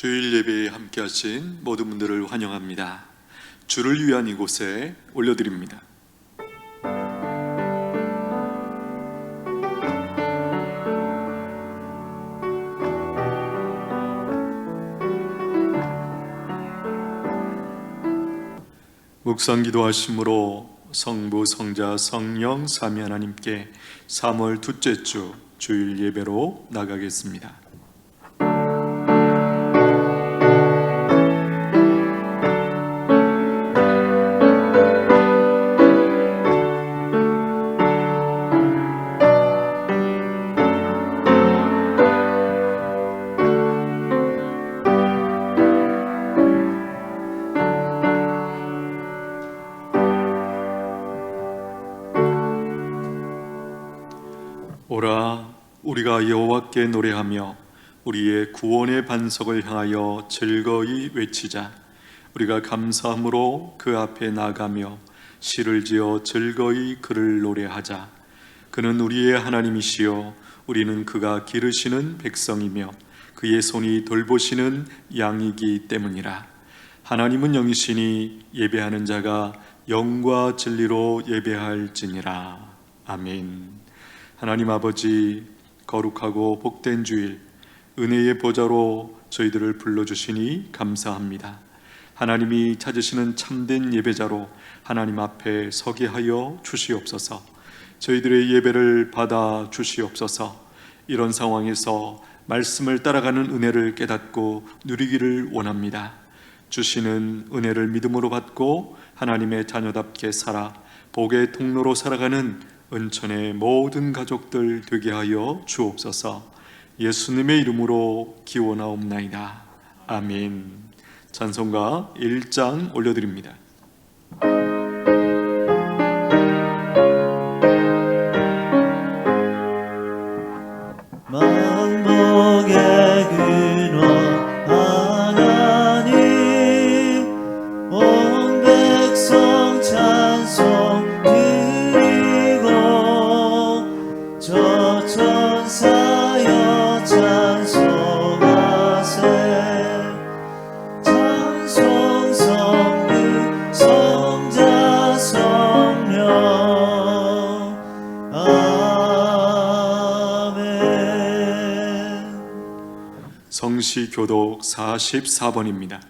주일 예배에 함께 하신 모든 분들을 환영합니다. 주를 위한 이곳에 올려드립니다. 묵상 기도하심으로 성부, 성자, 성령, 삼위 하나님께 3월 둘째 주 주일 예배로 나가겠습니다. 오라, 우리가 여호와께 노래하며 우리의 구원의 반석을 향하여 즐거이 외치자. 우리가 감사함으로 그 앞에 나가며 시를 지어 즐거이 그를 노래하자. 그는 우리의 하나님이시요 우리는 그가 기르시는 백성이며 그의 손이 돌보시는 양이기 때문이라. 하나님은 영이시니 예배하는 자가 영과 진리로 예배할지니라. 아멘. 하나님 아버지, 거룩하고 복된 주일 은혜의 보좌로 저희들을 불러주시니 감사합니다. 하나님이 찾으시는 참된 예배자로 하나님 앞에 서게 하여 주시옵소서. 저희들의 예배를 받아 주시옵소서. 이런 상황에서 말씀을 따라가는 은혜를 깨닫고 누리기를 원합니다. 주시는 은혜를 믿음으로 받고 하나님의 자녀답게 살아 복의 통로로 살아가는 은천의 모든 가족들 되게 하여 주옵소서. 예수님의 이름으로 기원하옵나이다. 아멘. 찬송가 1장 올려드립니다. 만복의 근원 하나님, 온 백성 찬송 저 천사여 찬송하세. 찬송 성부 성자 성령. 아멘. 성시 교독 44번입니다.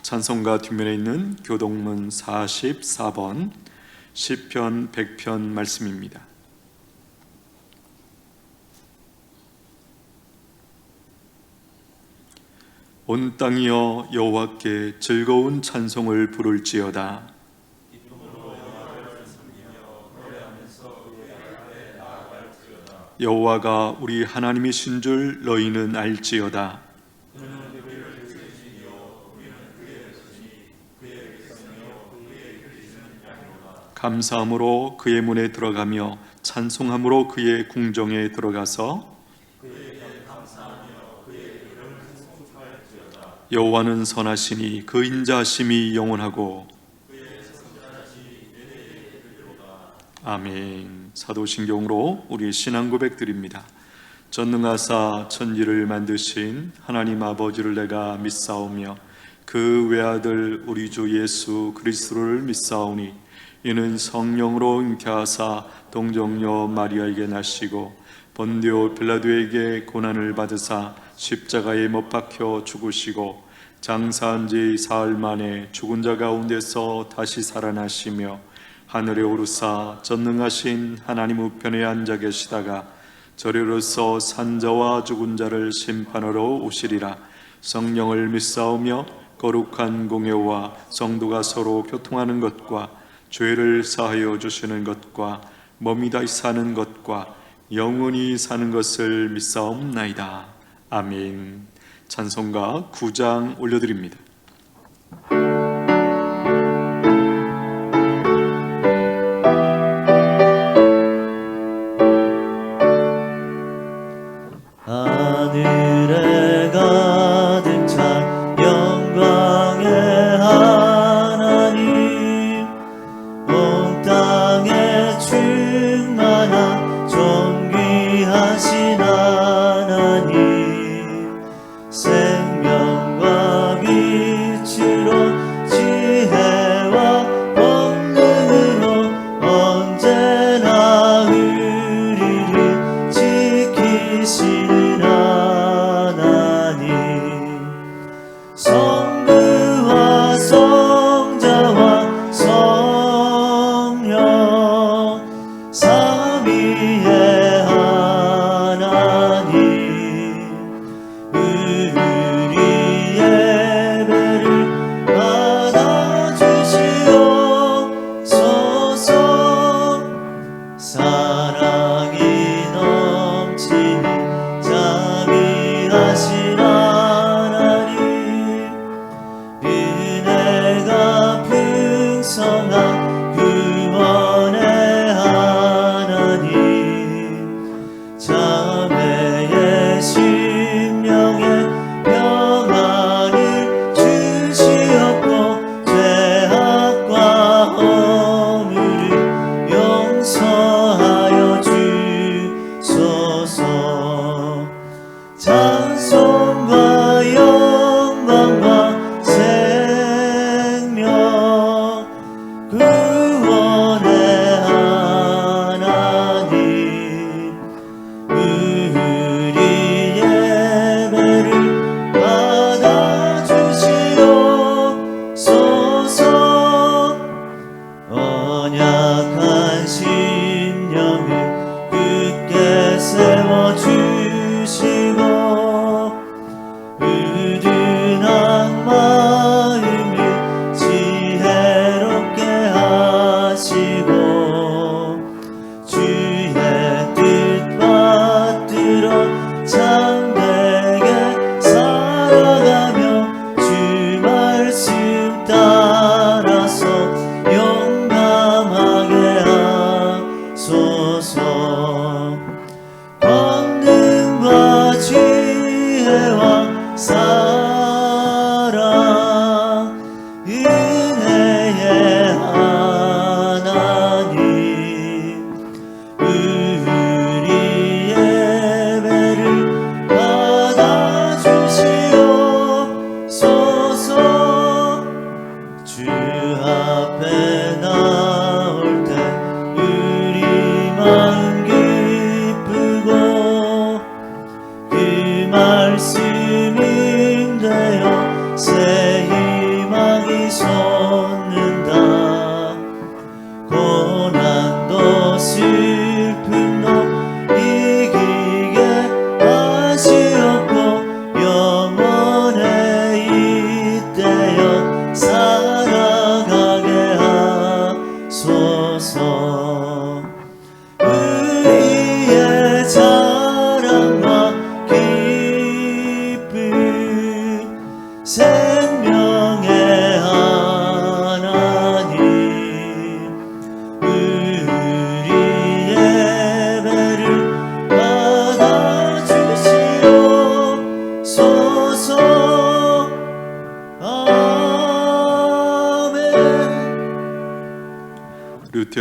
찬송가 뒷면에 있는 교독문 44번 시편 100편 말씀입니다. 온 땅이여 여호와께 즐거운 찬송을 부를지어다. 여호와가 우리 하나님이신 줄 너희는 알지어다. 감사함으로 그의 문에 들어가며 찬송함으로 그의 궁정에 들어가서 여호와는 선하시니 그 인자하심이 영원하고. 아멘. 사도신경으로 우리 신앙 고백 드립니다. 전능하사 천지를 만드신 하나님 아버지를 내가 믿사오며 그 외아들 우리 주 예수 그리스도를 믿사오니 이는 성령으로 잉태하사 동정녀 마리아에게 나시고 본디오 빌라도에게 고난을 받으사 십자가에 못 박혀 죽으시고 장사한 지 사흘 만에 죽은 자 가운데서 다시 살아나시며 하늘에 오르사 전능하신 하나님 우편에 앉아 계시다가 저리로서 산자와 죽은 자를 심판하러 오시리라. 성령을 믿사오며 거룩한 공예와 성도가 서로 교통하는 것과 죄를 사하여 주시는 것과 몸이 다시 사는 것과 영원히 사는 것을 믿사옵나이다. 아멘. 찬송가 9장 올려드립니다. 하늘에 가득 찬 영광의 하나님, 온 땅에 충만한 존귀하신 하나님, 생명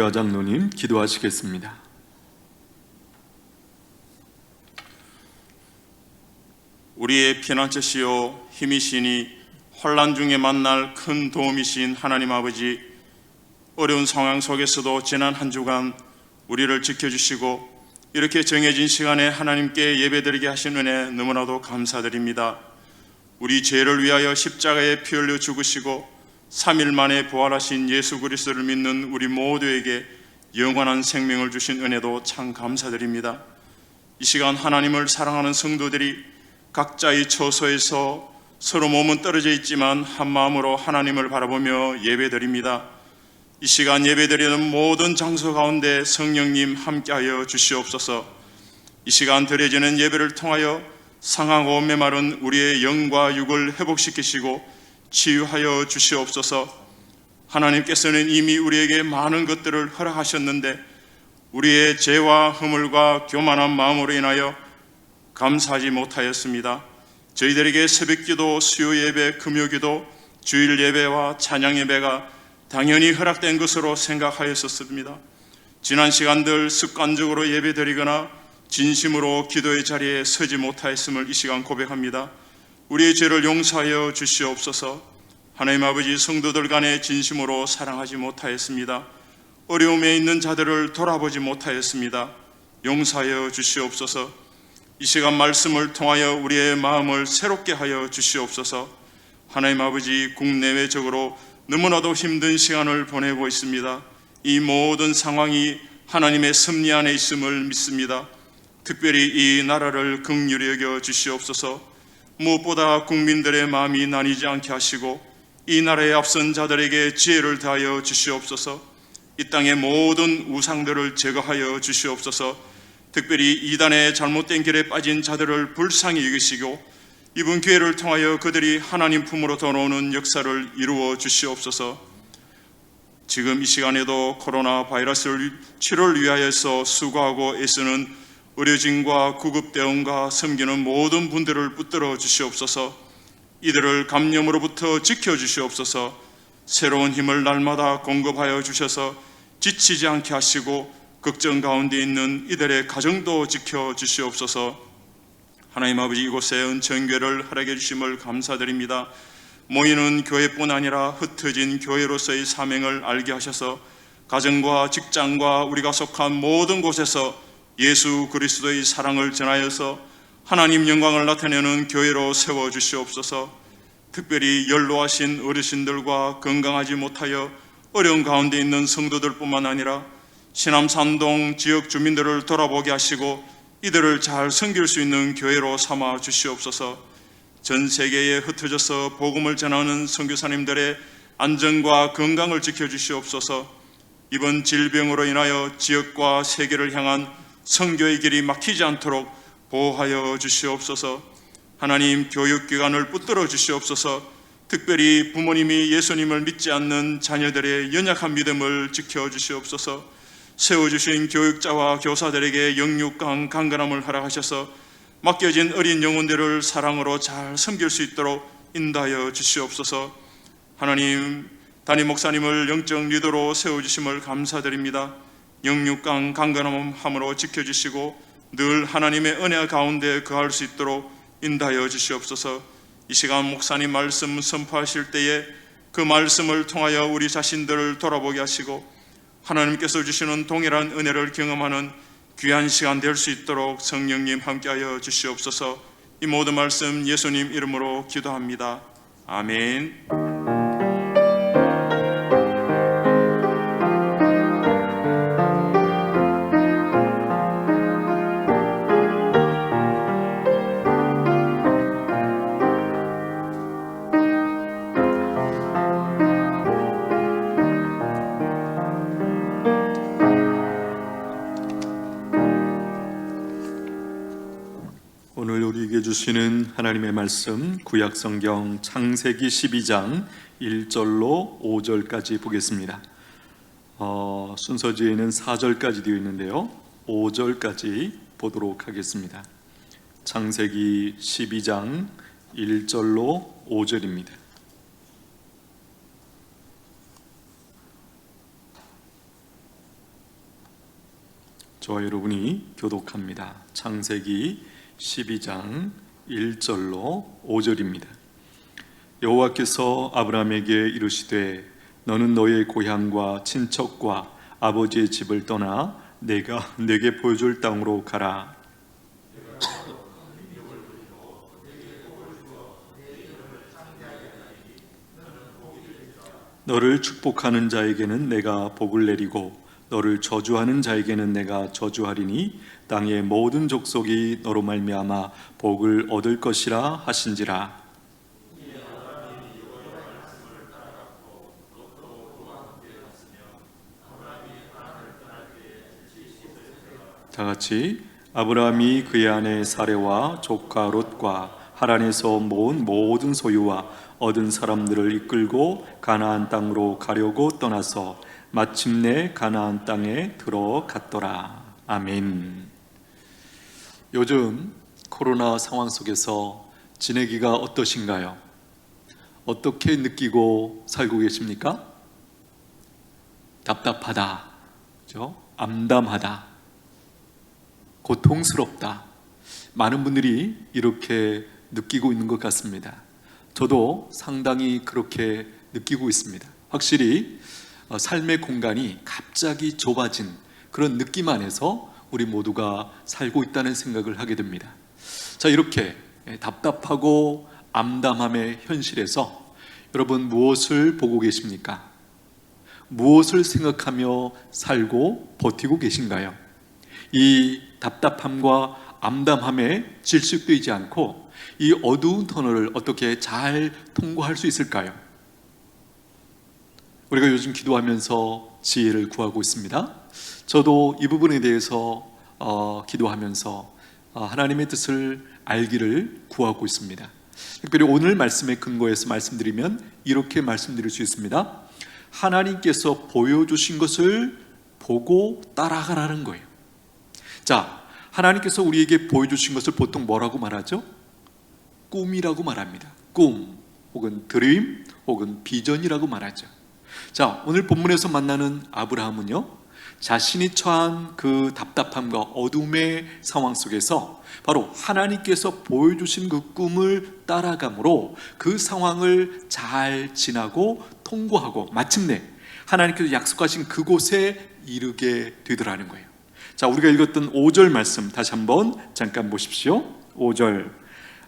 김혜아 장로님 기도하시겠습니다. 우리의 피난처시요 힘이시니 환난 중에 만날 큰 도움이신 하나님 아버지, 어려운 상황 속에서도 지난 한 주간 우리를 지켜주시고 이렇게 정해진 시간에 하나님께 예배드리게 하신 은혜 너무나도 감사드립니다. 우리 죄를 위하여 십자가에 피 흘려 죽으시고 3일 만에 부활하신 예수 그리스도를 믿는 우리 모두에게 영원한 생명을 주신 은혜도 참 감사드립니다. 이 시간 하나님을 사랑하는 성도들이 각자의 처소에서 서로 몸은 떨어져 있지만 한 마음으로 하나님을 바라보며 예배드립니다. 이 시간 예배드리는 모든 장소 가운데 성령님 함께하여 주시옵소서. 이 시간 드려지는 예배를 통하여 상하고 메마른 우리의 영과 육을 회복시키시고 치유하여 주시옵소서. 하나님께서는 이미 우리에게 많은 것들을 허락하셨는데 우리의 죄와 허물과 교만한 마음으로 인하여 감사하지 못하였습니다. 저희들에게 새벽기도, 수요예배, 금요기도, 주일예배와 찬양예배가 당연히 허락된 것으로 생각하였었습니다. 지난 시간들 습관적으로 예배드리거나 진심으로 기도의 자리에 서지 못하였음을 이 시간 고백합니다. 우리의 죄를 용서하여 주시옵소서. 하나님 아버지, 성도들 간에 진심으로 사랑하지 못하였습니다. 어려움에 있는 자들을 돌아보지 못하였습니다. 용서하여 주시옵소서. 이 시간 말씀을 통하여 우리의 마음을 새롭게 하여 주시옵소서. 하나님 아버지, 국내외적으로 너무나도 힘든 시간을 보내고 있습니다. 이 모든 상황이 하나님의 섭리 안에 있음을 믿습니다. 특별히 이 나라를 긍휼히 여겨 주시옵소서. 무엇보다 국민들의 마음이 나뉘지 않게 하시고 이 나라에 앞선 자들에게 지혜를 다하여 주시옵소서. 이 땅의 모든 우상들을 제거하여 주시옵소서. 특별히 이단의 잘못된 길에 빠진 자들을 불쌍히 여기시고 이번 기회를 통하여 그들이 하나님 품으로 돌아오는 역사를 이루어 주시옵소서. 지금 이 시간에도 코로나 바이러스 치료를 위하여서 수고하고 애쓰는 의료진과 구급대원과 섬기는 모든 분들을 붙들어 주시옵소서. 이들을 감염으로부터 지켜주시옵소서. 새로운 힘을 날마다 공급하여 주셔서 지치지 않게 하시고 걱정 가운데 있는 이들의 가정도 지켜주시옵소서. 하나님 아버지, 이곳에 은천교회를 허락해 주심을 감사드립니다. 모이는 교회뿐 아니라 흩어진 교회로서의 사명을 알게 하셔서 가정과 직장과 우리가 속한 모든 곳에서 예수 그리스도의 사랑을 전하여서 하나님 영광을 나타내는 교회로 세워주시옵소서. 특별히 연로하신 어르신들과 건강하지 못하여 어려운 가운데 있는 성도들뿐만 아니라 신암산동 지역 주민들을 돌아보게 하시고 이들을 잘 섬길 수 있는 교회로 삼아 주시옵소서. 전 세계에 흩어져서 복음을 전하는 선교사님들의 안전과 건강을 지켜주시옵소서. 이번 질병으로 인하여 지역과 세계를 향한 선교의 길이 막히지 않도록 보호하여 주시옵소서. 하나님, 교육기관을 붙들어 주시옵소서. 특별히 부모님이 예수님을 믿지 않는 자녀들의 연약한 믿음을 지켜주시옵소서. 세워주신 교육자와 교사들에게 영육강 강건함을 허락하셔서 맡겨진 어린 영혼들을 사랑으로 잘 섬길 수 있도록 인도하여 주시옵소서. 하나님, 담임 목사님을 영적 리더로 세워주심을 감사드립니다. 영육강 강건함으로 지켜주시고 늘 하나님의 은혜 가운데 거할 수 있도록 인도하여 주시옵소서. 이 시간 목사님 말씀 선포하실 때에 그 말씀을 통하여 우리 자신들을 돌아보게 하시고 하나님께서 주시는 동일한 은혜를 경험하는 귀한 시간 될 수 있도록 성령님 함께하여 주시옵소서. 이 모든 말씀 예수님 이름으로 기도합니다. 아멘. 오늘 우리에게 주시는 하나님의 말씀 구약성경 창세기 12장 1절로 5절까지 보겠습니다. 순서지에는 4절까지 되어 있는데요, 5절까지 보도록 하겠습니다. 창세기 12장 1절로 5절입니다. 저와 여러분이 교독합니다. 창세기 12장 1절로 5절입니다. 여호와께서 아브라함에게 이르시되 너는 너의 고향과 친척과 아버지의 집을 떠나 내가 네게 보여줄 땅으로 가라. 너를 축복하는 자에게는 내가 복을 내리고 너를 저주하는 자에게는 내가 저주하리니 땅의 모든 족속이 너로 말미암아 복을 얻을 것이라 하신지라. 다 같이 아브라함이 그의 아내 사레와 조카 롯과 하란에서 모은 모든 소유와 얻은 사람들을 이끌고 가나안 땅으로 가려고 떠나서 마침내 가나안 땅에 들어갔더라. 아멘. 요즘 코로나 상황 속에서 지내기가 어떠신가요? 어떻게 느끼고 살고 계십니까? 답답하다, 그죠? 암담하다, 고통스럽다. 많은 분들이 이렇게 느끼고 있는 것 같습니다. 저도 상당히 그렇게 느끼고 있습니다. 확실히 삶의 공간이 갑자기 좁아진 그런 느낌 안에서 우리 모두가 살고 있다는 생각을 하게 됩니다. 자, 이렇게 답답하고 암담함의 현실에서 여러분 무엇을 보고 계십니까? 무엇을 생각하며 살고 버티고 계신가요? 이 답답함과 암담함에 질식되지 않고 이 어두운 터널을 어떻게 잘 통과할 수 있을까요? 우리가 요즘 기도하면서 지혜를 구하고 있습니다. 저도 이 부분에 대해서 기도하면서 하나님의 뜻을 알기를 구하고 있습니다. 특별히 오늘 말씀에 근거해서 말씀드리면 이렇게 말씀드릴 수 있습니다. 하나님께서 보여주신 것을 보고 따라가라는 거예요. 자, 하나님께서 우리에게 보여주신 것을 보통 뭐라고 말하죠? 꿈이라고 말합니다. 꿈 혹은 드림 혹은 비전이라고 말하죠. 자, 오늘 본문에서 만나는 아브라함은요, 자신이 처한 그 답답함과 어둠의 상황 속에서 바로 하나님께서 보여주신 그 꿈을 따라감으로 그 상황을 잘 지나고 통과하고 마침내 하나님께서 약속하신 그곳에 이르게 되더라는 거예요. 자, 우리가 읽었던 5절 말씀 다시 한번 잠깐 보십시오. 5절,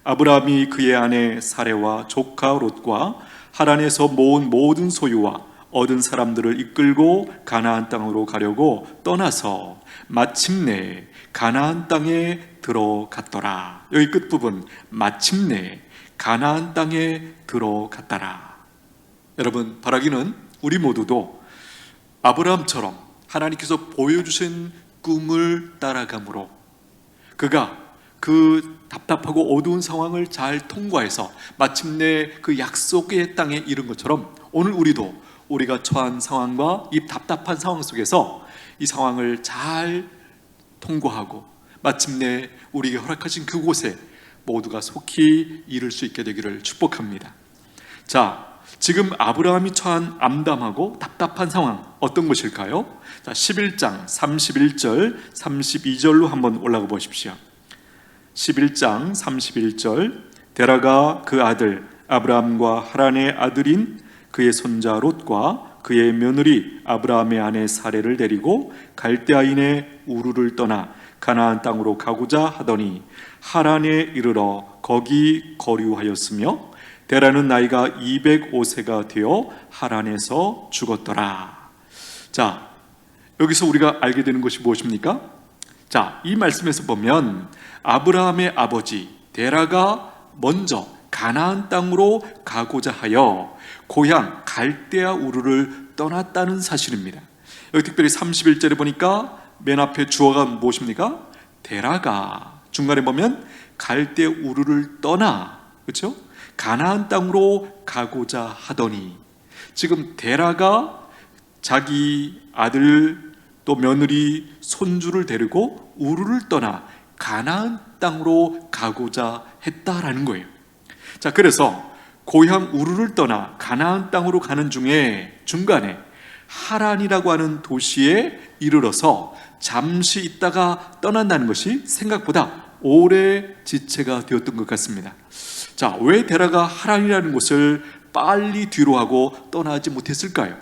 아브라함이 그의 아내 사레와 조카 롯과 하란에서 모은 모든 소유와 얻은 사람들을 이끌고 가나안 땅으로 가려고 떠나서 마침내 가나안 땅에 들어갔더라. 여기 끝부분 마침내 가나안 땅에 들어갔더라. 여러분, 바라기는 우리 모두도 아브라함처럼 하나님께서 보여주신 꿈을 따라감으로 그가 그 답답하고 어두운 상황을 잘 통과해서 마침내 그 약속의 땅에 이른 것처럼 오늘 우리가 처한 상황과 이 답답한 상황 속에서 이 상황을 잘 통과하고 마침내 우리에게 허락하신 그곳에 모두가 속히 이룰 수 있게 되기를 축복합니다. 자, 지금 아브라함이 처한 암담하고 답답한 상황 어떤 것일까요? 자, 11장 31절 32절로 한번 올라가 보십시오. 11장 31절, 데라가 그 아들 아브라함과 하란의 아들인 그의 손자 롯과 그의 며느리 아브라함의 아내 사레를 데리고 갈대아인의 우르를 떠나 가나안 땅으로 가고자 하더니 하란에 이르러 거기 거류하였으며 데라는 나이가 205세가 되어 하란에서 죽었더라. 자, 여기서 우리가 알게 되는 것이 무엇입니까? 자, 이 말씀에서 보면 아브라함의 아버지 데라가 먼저 가나안 땅으로 가고자 하여 고향 갈대아 우르를 떠났다는 사실입니다. 여기 특별히 31절에 보니까 맨 앞에 주어가 무엇입니까? 데라가. 중간에 보면 갈대아 우르를 떠나, 그렇죠? 가나안 땅으로 가고자 하더니, 지금 데라가 자기 아들 또 며느리 손주를 데리고 우르를 떠나 가나안 땅으로 가고자 했다라는 거예요. 자, 그래서 고향 우르를 떠나 가나안 땅으로 가는 중에 중간에 하란이라고 하는 도시에 이르러서 잠시 있다가 떠난다는 것이 생각보다 오래 지체가 되었던 것 같습니다. 자, 왜 데라가 하란이라는 곳을 빨리 뒤로 하고 떠나지 못했을까요?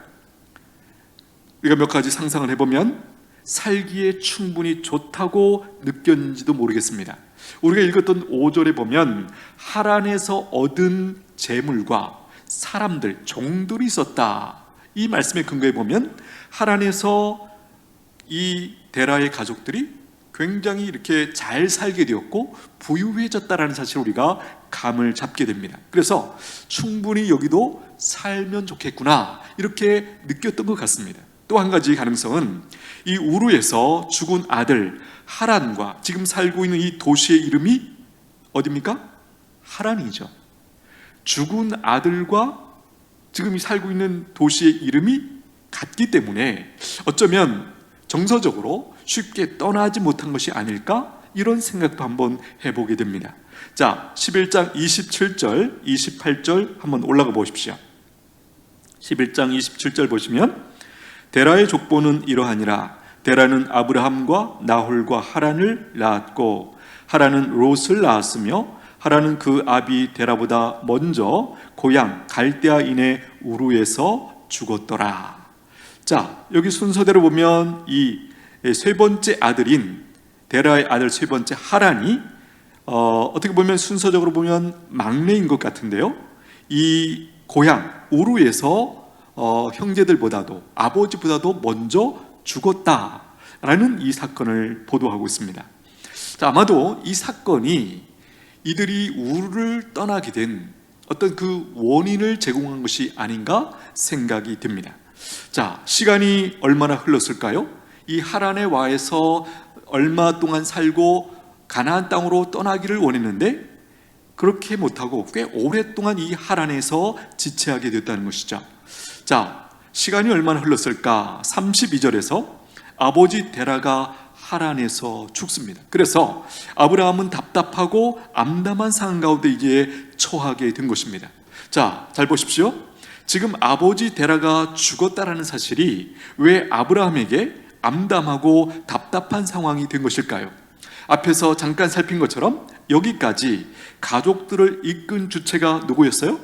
우리가 몇 가지 상상을 해보면 살기에 충분히 좋다고 느꼈는지도 모르겠습니다. 우리가 읽었던 5절에 보면 하란에서 얻은 재물과 사람들, 종들이 있었다. 이 말씀의 근거에 보면 하란에서 이 데라의 가족들이 굉장히 이렇게 잘 살게 되었고 부유해졌다라는 사실을 우리가 감을 잡게 됩니다. 그래서 충분히 여기도 살면 좋겠구나 이렇게 느꼈던 것 같습니다. 또 한 가지 가능성은 이 우르에서 죽은 아들 하란과 지금 살고 있는 이 도시의 이름이 어디입니까? 하란이죠. 죽은 아들과 지금 살고 있는 도시의 이름이 같기 때문에 어쩌면 정서적으로 쉽게 떠나지 못한 것이 아닐까 이런 생각도 한번 해보게 됩니다. 자, 11장 27절 28절 한번 올라가 보십시오. 11장 27절 보시면 데라의 족보는 이러하니라. 데라는 아브라함과 나홀과 하란을 낳았고 하란은 롯을 낳았으며 하란은 그 아비 데라보다 먼저 고향 갈대아인의 우르에서 죽었더라. 자, 여기 순서대로 보면 이 세 번째 아들인 데라의 아들 세 번째 하란이 어떻게 보면 순서적으로 보면 막내인 것 같은데요. 이 고향 우르에서 형제들보다도 아버지보다도 먼저 죽었다라는 이 사건을 보도하고 있습니다. 자, 아마도 이 사건이 이들이 우르를 떠나게 된 어떤 그 원인을 제공한 것이 아닌가 생각이 듭니다. 자, 시간이 얼마나 흘렀을까요? 이 하란의 와에서 얼마 동안 살고 가나안 땅으로 떠나기를 원했는데 그렇게 못하고 꽤 오랫동안 이 하란에서 지체하게 됐다는 것이죠. 자, 시간이 얼마나 흘렀을까? 32절에서 아버지 데라가 하란에서 죽습니다. 그래서 아브라함은 답답하고 암담한 상황 가운데 이제 처하게 된 것입니다. 자, 잘 보십시오. 지금 아버지 데라가 죽었다라는 사실이 왜 아브라함에게 암담하고 답답한 상황이 된 것일까요? 앞에서 잠깐 살핀 것처럼 여기까지 가족들을 이끈 주체가 누구였어요?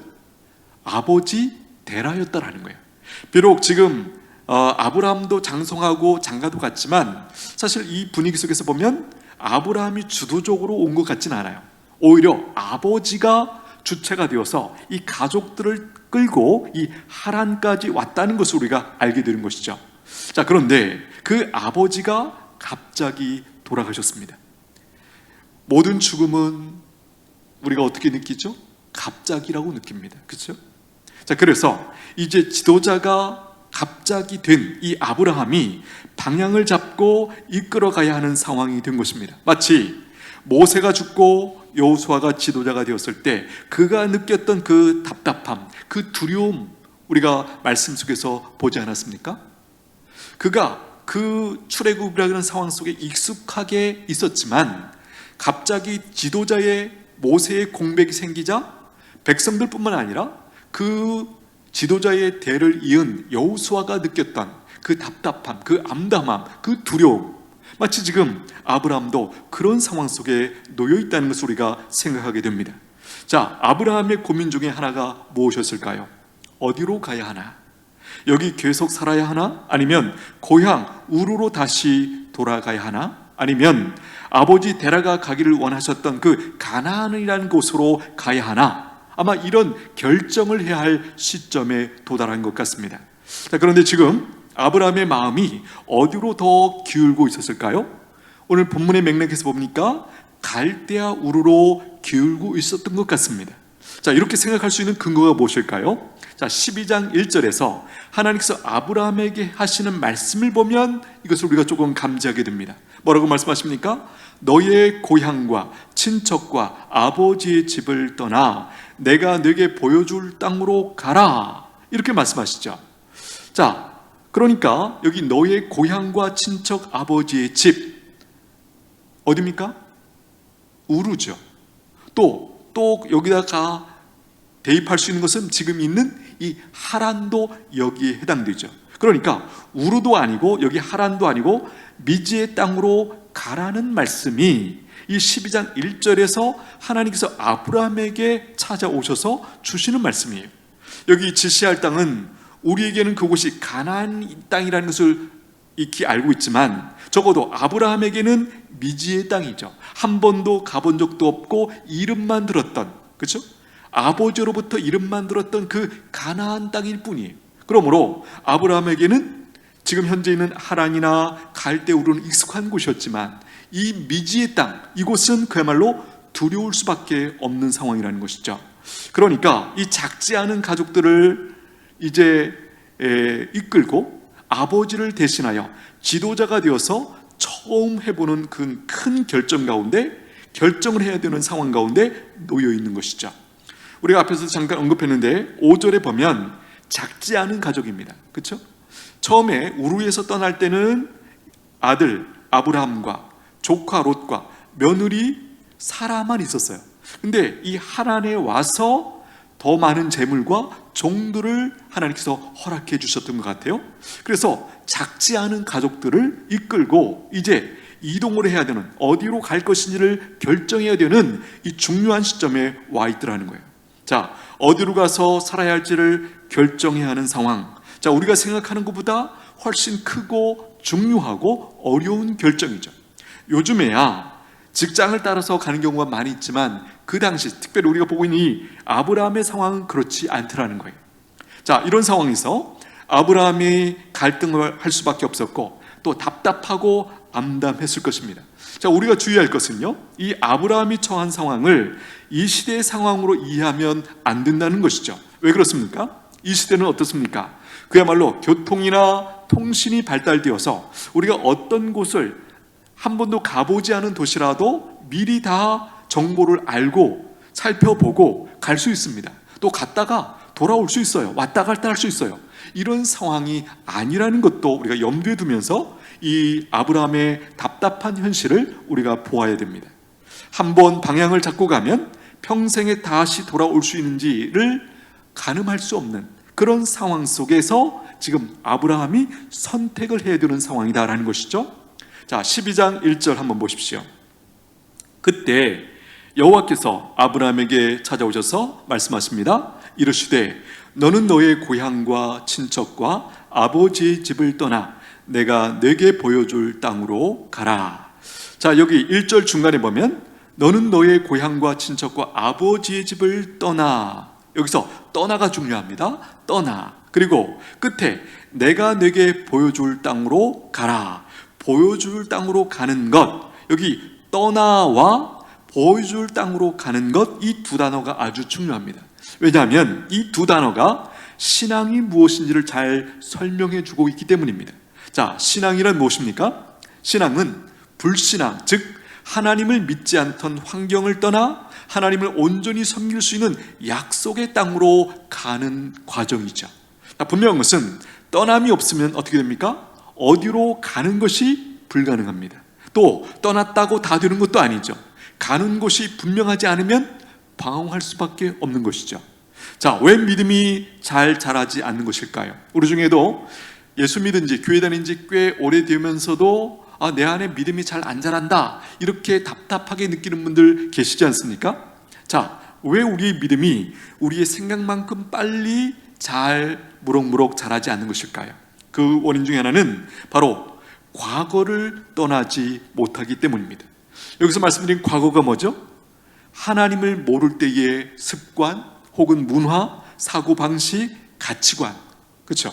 아버지 데라였다라는 거예요. 비록 지금 아브라함도 장성하고 장가도 갔지만 사실 이 분위기 속에서 보면 아브라함이 주도적으로 온 것 같지는 않아요. 오히려 아버지가 주체가 되어서 이 가족들을 끌고 이 하란까지 왔다는 것을 우리가 알게 되는 것이죠. 자, 그런데 그 아버지가 갑자기 돌아가셨습니다. 모든 죽음은 우리가 어떻게 느끼죠? 갑자기라고 느낍니다. 그렇죠? 자, 그래서 이제 지도자가 갑자기 된 이 아브라함이 방향을 잡고 이끌어가야 하는 상황이 된 것입니다. 마치 모세가 죽고 여호수아가 지도자가 되었을 때 그가 느꼈던 그 답답함, 그 두려움 우리가 말씀 속에서 보지 않았습니까? 그가 그 출애굽이라는 상황 속에 익숙하게 있었지만 갑자기 지도자의 모세의 공백이 생기자 백성들뿐만 아니라 그 지도자의 대를 이은 여호수아가 느꼈던 그 답답함, 그 암담함, 그 두려움, 마치 지금 아브라함도 그런 상황 속에 놓여 있다는 것을 우리가 생각하게 됩니다. 자, 아브라함의 고민 중에 하나가 무엇이었을까요? 어디로 가야 하나? 여기 계속 살아야 하나? 아니면 고향 우르로 다시 돌아가야 하나? 아니면 아버지 데라가 가기를 원하셨던 그 가나안이라는 곳으로 가야 하나? 아마 이런 결정을 해야 할 시점에 도달한 것 같습니다. 자, 그런데 지금 아브라함의 마음이 어디로 더 기울고 있었을까요? 오늘 본문의 맥락에서 보니까 갈대아 우르로 기울고 있었던 것 같습니다. 자, 이렇게 생각할 수 있는 근거가 무엇일까요? 자, 12장 1절에서 하나님께서 아브라함에게 하시는 말씀을 보면 이것을 우리가 조금 감지하게 됩니다. 뭐라고 말씀하십니까? 너의 고향과 친척과 아버지의 집을 떠나 내가 네게 보여줄 땅으로 가라, 이렇게 말씀하시죠. 자, 그러니까 여기 너의 고향과 친척 아버지의 집 어디입니까? 우르죠. 또 여기다가 대입할 수 있는 것은 지금 있는 이 하란도 여기에 해당되죠. 그러니까 우르도 아니고 여기 하란도 아니고 미지의 땅으로 가라는 말씀이 이 12장 1절에서 하나님께서 아브라함에게 찾아오셔서 주시는 말씀이에요. 여기 지시할 땅은 우리에게는 그곳이 가나안 땅이라는 것을 익히 알고 있지만 적어도 아브라함에게는 미지의 땅이죠. 한 번도 가본 적도 없고 이름만 들었던, 그렇죠? 아버지로부터 이름만 들었던 그 가나안 땅일 뿐이에요. 그러므로 아브라함에게는 지금 현재 있는 하란이나 갈대우르는 익숙한 곳이었지만 이 미지의 땅, 이곳은 그야말로 두려울 수밖에 없는 상황이라는 것이죠. 그러니까 이 작지 않은 가족들을 이제 이끌고 아버지를 대신하여 지도자가 되어서 처음 해보는 그 큰 결정 가운데, 결정을 해야 되는 상황 가운데 놓여 있는 것이죠. 우리가 앞에서 잠깐 언급했는데 5절에 보면 작지 않은 가족입니다. 그렇죠? 처음에 우르에서 떠날 때는 아들 아브라함과 조카 롯과 며느리 사라만 있었어요. 근데 이 하란에 와서 더 많은 재물과 종들을 하나님께서 허락해 주셨던 것 같아요. 그래서 작지 않은 가족들을 이끌고 이제 이동을 해야 되는, 어디로 갈 것인지를 결정해야 되는 이 중요한 시점에 와 있더라는 거예요. 자, 어디로 가서 살아야 할지를 결정해야 하는 상황. 자, 우리가 생각하는 것보다 훨씬 크고 중요하고 어려운 결정이죠. 요즘에야 직장을 따라서 가는 경우가 많이 있지만 그 당시, 특별히 우리가 보고 있는 이 아브라함의 상황은 그렇지 않더라는 거예요. 자, 이런 상황에서 아브라함이 갈등을 할 수밖에 없었고 또 답답하고 암담했을 것입니다. 자, 우리가 주의할 것은요, 이 아브라함이 처한 상황을 이 시대의 상황으로 이해하면 안 된다는 것이죠. 왜 그렇습니까? 이 시대는 어떻습니까? 그야말로 교통이나 통신이 발달되어서 우리가 어떤 곳을 한 번도 가보지 않은 도시라도 미리 다 정보를 알고 살펴보고 갈 수 있습니다. 또 갔다가 돌아올 수 있어요. 왔다 갔다 할 수 있어요. 이런 상황이 아니라는 것도 우리가 염두에 두면서 이 아브라함의 답답한 현실을 우리가 보아야 됩니다. 한번 방향을 잡고 가면 평생에 다시 돌아올 수 있는지를 가늠할 수 없는 그런 상황 속에서 지금 아브라함이 선택을 해야 되는 상황이다라는 것이죠. 자, 12장 1절 한번 보십시오. 그때 여호와께서 아브라함에게 찾아오셔서 말씀하십니다. 이르시되 너는 너의 고향과 친척과 아버지의 집을 떠나 내가 내게 보여줄 땅으로 가라. 자, 여기 1절 중간에 보면 너는 너의 고향과 친척과 아버지의 집을 떠나, 여기서 떠나가 중요합니다. 떠나. 그리고 끝에 내가 내게 보여줄 땅으로 가라. 보여줄 땅으로 가는 것, 여기 떠나와 보여줄 땅으로 가는 것, 이 두 단어가 아주 중요합니다. 왜냐하면 이 두 단어가 신앙이 무엇인지를 잘 설명해 주고 있기 때문입니다. 자, 신앙이란 무엇입니까? 신앙은 불신앙, 즉 하나님을 믿지 않던 환경을 떠나 하나님을 온전히 섬길 수 있는 약속의 땅으로 가는 과정이죠. 분명한 것은 떠남이 없으면 어떻게 됩니까? 어디로 가는 것이 불가능합니다. 또 떠났다고 다 되는 것도 아니죠. 가는 곳이 분명하지 않으면 방황할 수밖에 없는 것이죠. 자, 왜 믿음이 잘 자라지 않는 것일까요? 우리 중에도 예수 믿은 지, 교회 다닌 지 꽤 오래되면서도 내 안에 믿음이 잘 안 자란다, 이렇게 답답하게 느끼는 분들 계시지 않습니까? 자, 왜 우리의 믿음이 우리의 생각만큼 빨리 잘 무럭무럭 자라지 않는 것일까요? 그 원인 중에 하나는 바로 과거를 떠나지 못하기 때문입니다. 여기서 말씀드린 과거가 뭐죠? 하나님을 모를 때의 습관 혹은 문화, 사고방식, 가치관, 그렇죠?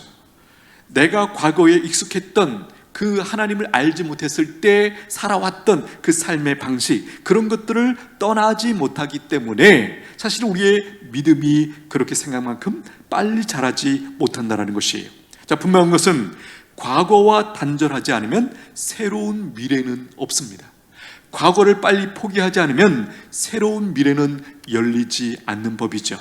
내가 과거에 익숙했던 그 하나님을 알지 못했을 때 살아왔던 그 삶의 방식, 그런 것들을 떠나지 못하기 때문에 사실 우리의 믿음이 그렇게 생각만큼 빨리 자라지 못한다는 것이에요. 자, 분명한 것은 과거와 단절하지 않으면 새로운 미래는 없습니다. 과거를 빨리 포기하지 않으면 새로운 미래는 열리지 않는 법이죠.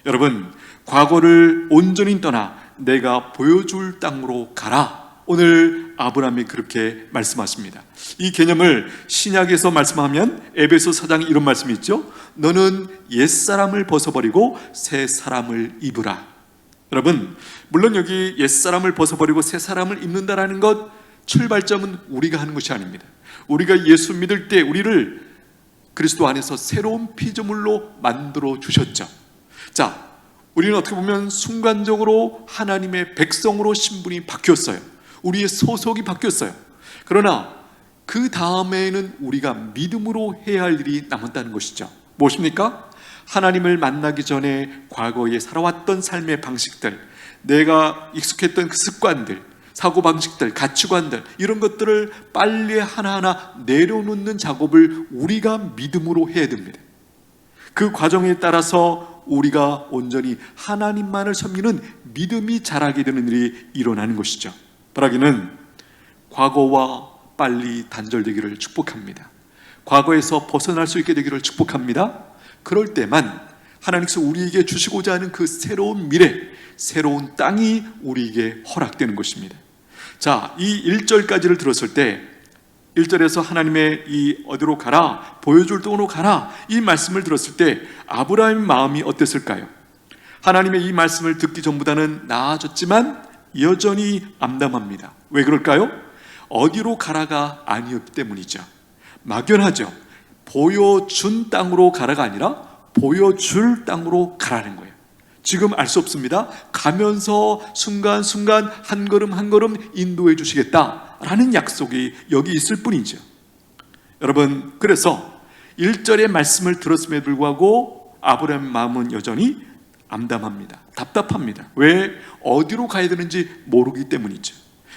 여러분, 과거를 온전히 떠나 내가 보여줄 땅으로 가라. 오늘 아브라함이 그렇게 말씀하십니다. 이 개념을 신약에서 말씀하면 에베소 4장에 이런 말씀이 있죠. 너는 옛사람을 벗어버리고 새 사람을 입으라. 여러분, 물론 여기 옛사람을 벗어버리고 새사람을 입는다라는 것, 출발점은 우리가 하는 것이 아닙니다. 우리가 예수 믿을 때 우리를 그리스도 안에서 새로운 피조물로 만들어 주셨죠. 자, 우리는 어떻게 보면 순간적으로 하나님의 백성으로 신분이 바뀌었어요. 우리의 소속이 바뀌었어요. 그러나 그 다음에는 우리가 믿음으로 해야 할 일이 남았다는 것이죠. 무엇입니까? 하나님을 만나기 전에 과거에 살아왔던 삶의 방식들, 내가 익숙했던 그 습관들, 사고방식들, 가치관들, 이런 것들을 빨리 하나하나 내려놓는 작업을 우리가 믿음으로 해야 됩니다. 그 과정에 따라서 우리가 온전히 하나님만을 섬기는 믿음이 자라게 되는 일이 일어나는 것이죠. 바라기는 과거와 빨리 단절되기를 축복합니다. 과거에서 벗어날 수 있게 되기를 축복합니다. 그럴 때만 하나님께서 우리에게 주시고자 하는 그 새로운 미래, 새로운 땅이 우리에게 허락되는 것입니다. 자, 이 1절까지를 들었을 때 1절에서 하나님의 이 어디로 가라, 보여줄 땅으로 가라, 이 말씀을 들었을 때 아브라함의 마음이 어땠을까요? 하나님의 이 말씀을 듣기 전보다는 나아졌지만 여전히 암담합니다. 왜 그럴까요? 어디로 가라가 아니었기 때문이죠. 막연하죠. 보여준 땅으로 가라가 아니라 보여줄 땅으로 가라는 거예요. 지금 알 수 없습니다. 가면서 순간순간 한 걸음 한 걸음 인도해 주시겠다라는 약속이 여기 있을 뿐이죠. 여러분, 그래서 1절의 말씀을 들었음에도 불구하고 아브라함의 마음은 여전히 암담합니다. 답답합니다. 왜? 어디로 가야 되는지 모르기 때문이죠.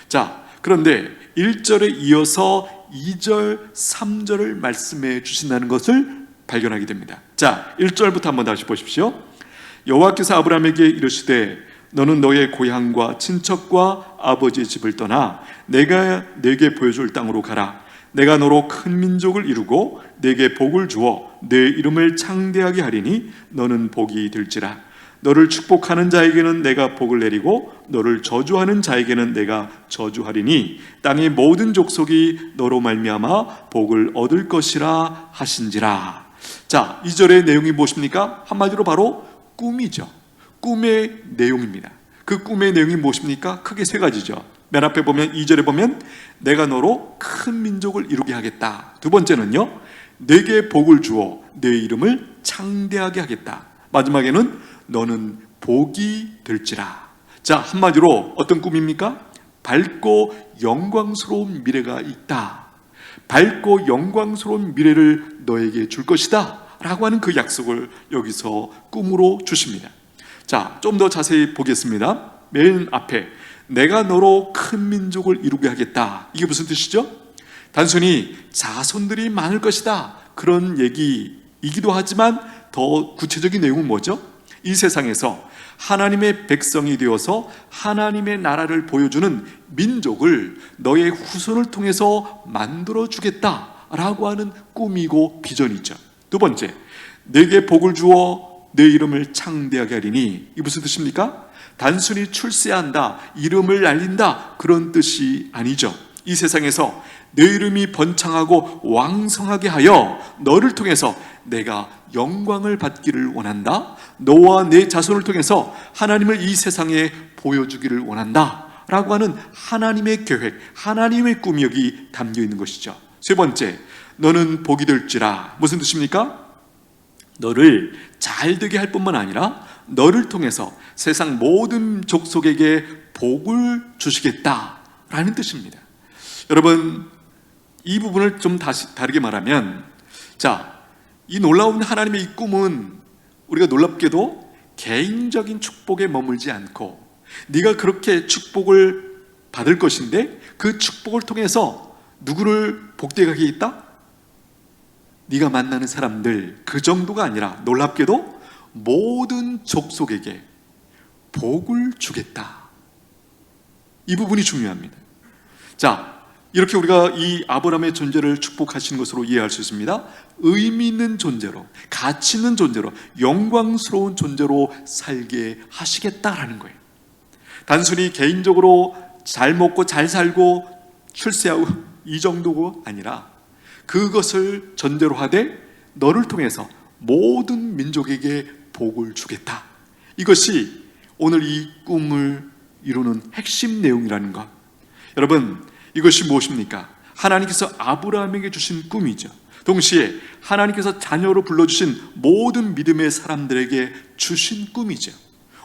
자, 그런데 1절에 이어서 2절, 3절을 말씀해 주신다는 것을 발견하게 됩니다. 자, 1절부터 한번 다시 보십시오. 여호와께서 아브라함에게 이르시되 너는 너의 고향과 친척과 아버지의 집을 떠나 내가 네게 보여줄 땅으로 가라. 내가 너로 큰 민족을 이루고 네게 복을 주어 네 이름을 창대하게 하리니 너는 복이 될지라. 너를 축복하는 자에게는 내가 복을 내리고 너를 저주하는 자에게는 내가 저주하리니 땅의 모든 족속이 너로 말미암아 복을 얻을 것이라 하신지라. 자, 2절의 내용이 무엇입니까? 한마디로 바로 꿈이죠. 꿈의 내용입니다. 그 꿈의 내용이 무엇입니까? 크게 세 가지죠. 맨 앞에 보면 2절에 보면 내가 너로 큰 민족을 이루게 하겠다. 두 번째는요, 내게 복을 주어 내 이름을 창대하게 하겠다. 마지막에는 너는 복이 될지라. 자, 한마디로 어떤 꿈입니까? 밝고 영광스러운 미래가 있다. 밝고 영광스러운 미래를 너에게 줄 것이다 라고 하는 그 약속을 여기서 꿈으로 주십니다. 자, 좀 더 자세히 보겠습니다. 맨 앞에 내가 너로 큰 민족을 이루게 하겠다. 이게 무슨 뜻이죠? 단순히 자손들이 많을 것이다, 그런 얘기이기도 하지만 더 구체적인 내용은 뭐죠? 이 세상에서 하나님의 백성이 되어서 하나님의 나라를 보여주는 민족을 너의 후손을 통해서 만들어 주겠다라고 하는 꿈이고 비전이죠. 두 번째, 내게 복을 주어 내 이름을 창대하게 하리니, 이 무슨 뜻입니까? 단순히 출세한다, 이름을 알린다, 그런 뜻이 아니죠. 이 세상에서 내 이름이 번창하고 왕성하게 하여 너를 통해서 내가 영광을 받기를 원한다. 너와 내 자손을 통해서 하나님을 이 세상에 보여주기를 원한다 라고 하는 하나님의 계획, 하나님의 꿈이 여기 담겨 있는 것이죠. 세 번째, 너는 복이 될지라. 무슨 뜻입니까? 너를 잘 되게 할 뿐만 아니라 너를 통해서 세상 모든 족속에게 복을 주시겠다라는 뜻입니다. 여러분, 이 부분을 좀 다시 다르게 말하면, 자, 이 놀라운 하나님의 이 꿈은 우리가 놀랍게도 개인적인 축복에 머물지 않고 네가 그렇게 축복을 받을 것인데 그 축복을 통해서 누구를 복되게 하겠다? 네가 만나는 사람들, 그 정도가 아니라 놀랍게도 모든 족속에게 복을 주겠다. 이 부분이 중요합니다. 자, 이렇게 우리가 이 아브라함의 존재를 축복하시는 것으로 이해할 수 있습니다. 의미 있는 존재로, 가치 있는 존재로, 영광스러운 존재로 살게 하시겠다라는 거예요. 단순히 개인적으로 잘 먹고 잘 살고 출세하고 이 정도가 아니라 그것을 전제로 하되 너를 통해서 모든 민족에게 복을 주겠다. 이것이 오늘 이 꿈을 이루는 핵심 내용이라는 것. 여러분, 이것이 무엇입니까? 하나님께서 아브라함에게 주신 꿈이죠. 동시에 하나님께서 자녀로 불러주신 모든 믿음의 사람들에게 주신 꿈이죠.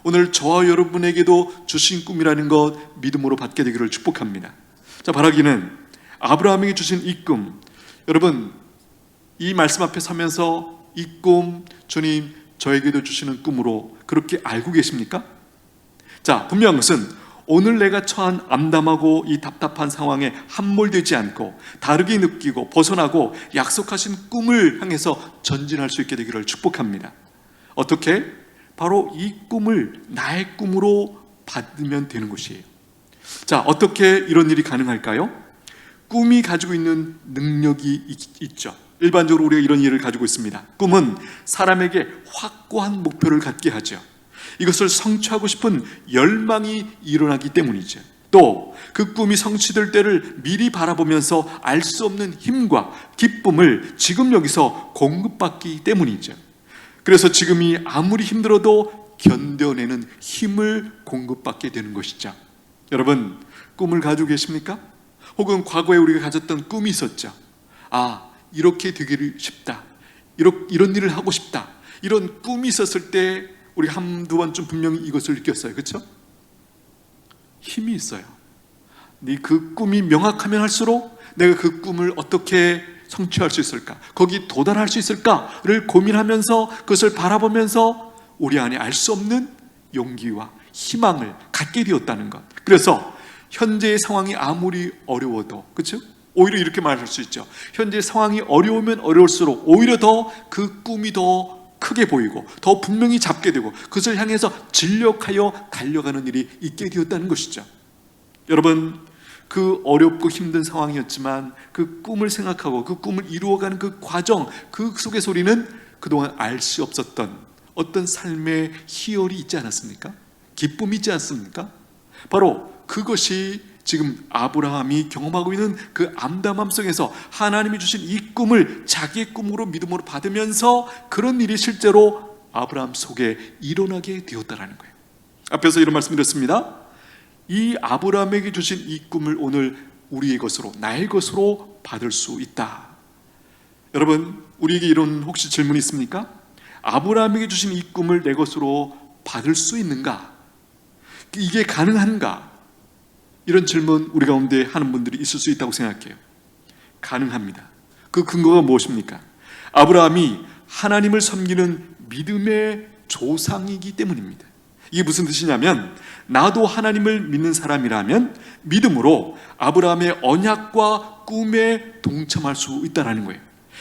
오늘 저와 여러분에게도 주신 꿈이라는 것 믿음으로 받게 되기를 축복합니다. 자, 바라기는 아브라함에게 주신 이 꿈, 여러분 이 말씀 앞에 서면서 이 꿈 주님 저에게도 주시는 꿈으로 그렇게 알고 계십니까? 자, 분명한 것은 오늘 내가 처한 암담하고 이 답답한 상황에 함몰되지 않고 다르게 느끼고 벗어나고 약속하신 꿈을 향해서 전진할 수 있게 되기를 축복합니다. 어떻게? 바로 이 꿈을 나의 꿈으로 받으면 되는 것이에요. 자, 어떻게 이런 일이 가능할까요? 꿈이 가지고 있는 능력이 있죠. 일반적으로 우리가 이런 일을 가지고 있습니다. 꿈은 사람에게 확고한 목표를 갖게 하죠. 이것을 성취하고 싶은 열망이 일어나기 때문이죠. 또 그 꿈이 성취될 때를 미리 바라보면서 알 수 없는 힘과 기쁨을 지금 여기서 공급받기 때문이죠. 그래서 지금이 아무리 힘들어도 견뎌내는 힘을 공급받게 되는 것이죠. 여러분, 꿈을 가지고 계십니까? 혹은 과거에 우리가 가졌던 꿈이 있었죠. 아, 이렇게 되기를 싶다, 이런 일을 하고 싶다, 이런 꿈이 있었을 때 우리 한두 번쯤 분명히 이것을 느꼈어요. 그렇죠? 힘이 있어요. 네 그 꿈이 명확하면 할수록 내가 그 꿈을 어떻게 성취할 수 있을까, 거기 도달할 수 있을까를 고민하면서 그것을 바라보면서 우리 안에 알 수 없는 용기와 희망을 갖게 되었다는 것. 그래서 현재의 상황이 아무리 어려워도, 그렇죠? 오히려 이렇게 말할 수 있죠. 현재 상황이 어려우면 어려울수록 오히려 더 그 꿈이 더 크게 보이고 더 분명히 잡게 되고 그것을 향해서 진력하여 달려가는 일이 있게 되었다는 것이죠. 여러분, 그 어렵고 힘든 상황이었지만 그 꿈을 생각하고 그 꿈을 이루어가는 그 과정, 그 속에서 우리는 그동안 알 수 없었던 어떤 삶의 희열이 있지 않았습니까? 기쁨이 있지 않습니까? 바로 그것이 지금 아브라함이 경험하고 있는 그 암담함 속에서 하나님이 주신 이 꿈을 자기의 꿈으로 믿음으로 받으면서 그런 일이 실제로 아브라함 속에 일어나게 되었다는 거예요. 앞에서 이런 말씀드렸습니다. 이 아브라함에게 주신 이 꿈을 오늘 우리의 것으로, 나의 것으로 받을 수 있다. 여러분, 우리에게 이런 혹시 질문이 있습니까? 아브라함에게 주신 이 꿈을 내 것으로 받을 수 있는가? 이게 가능한가? 이런 질문 우리 가운데 하는 분들이 있을 수 있다고 생각해요. 가능합니다. 그 근거가 무엇입니까? 아브라함이 하나님을 섬기는 믿음의 조상이기 때문입니다. 이게 무슨 뜻이냐면, 나도 하나님을 믿는 사람이라면 믿음으로 아브라함의 언약과 꿈에 동참할 수 있다는 거예요.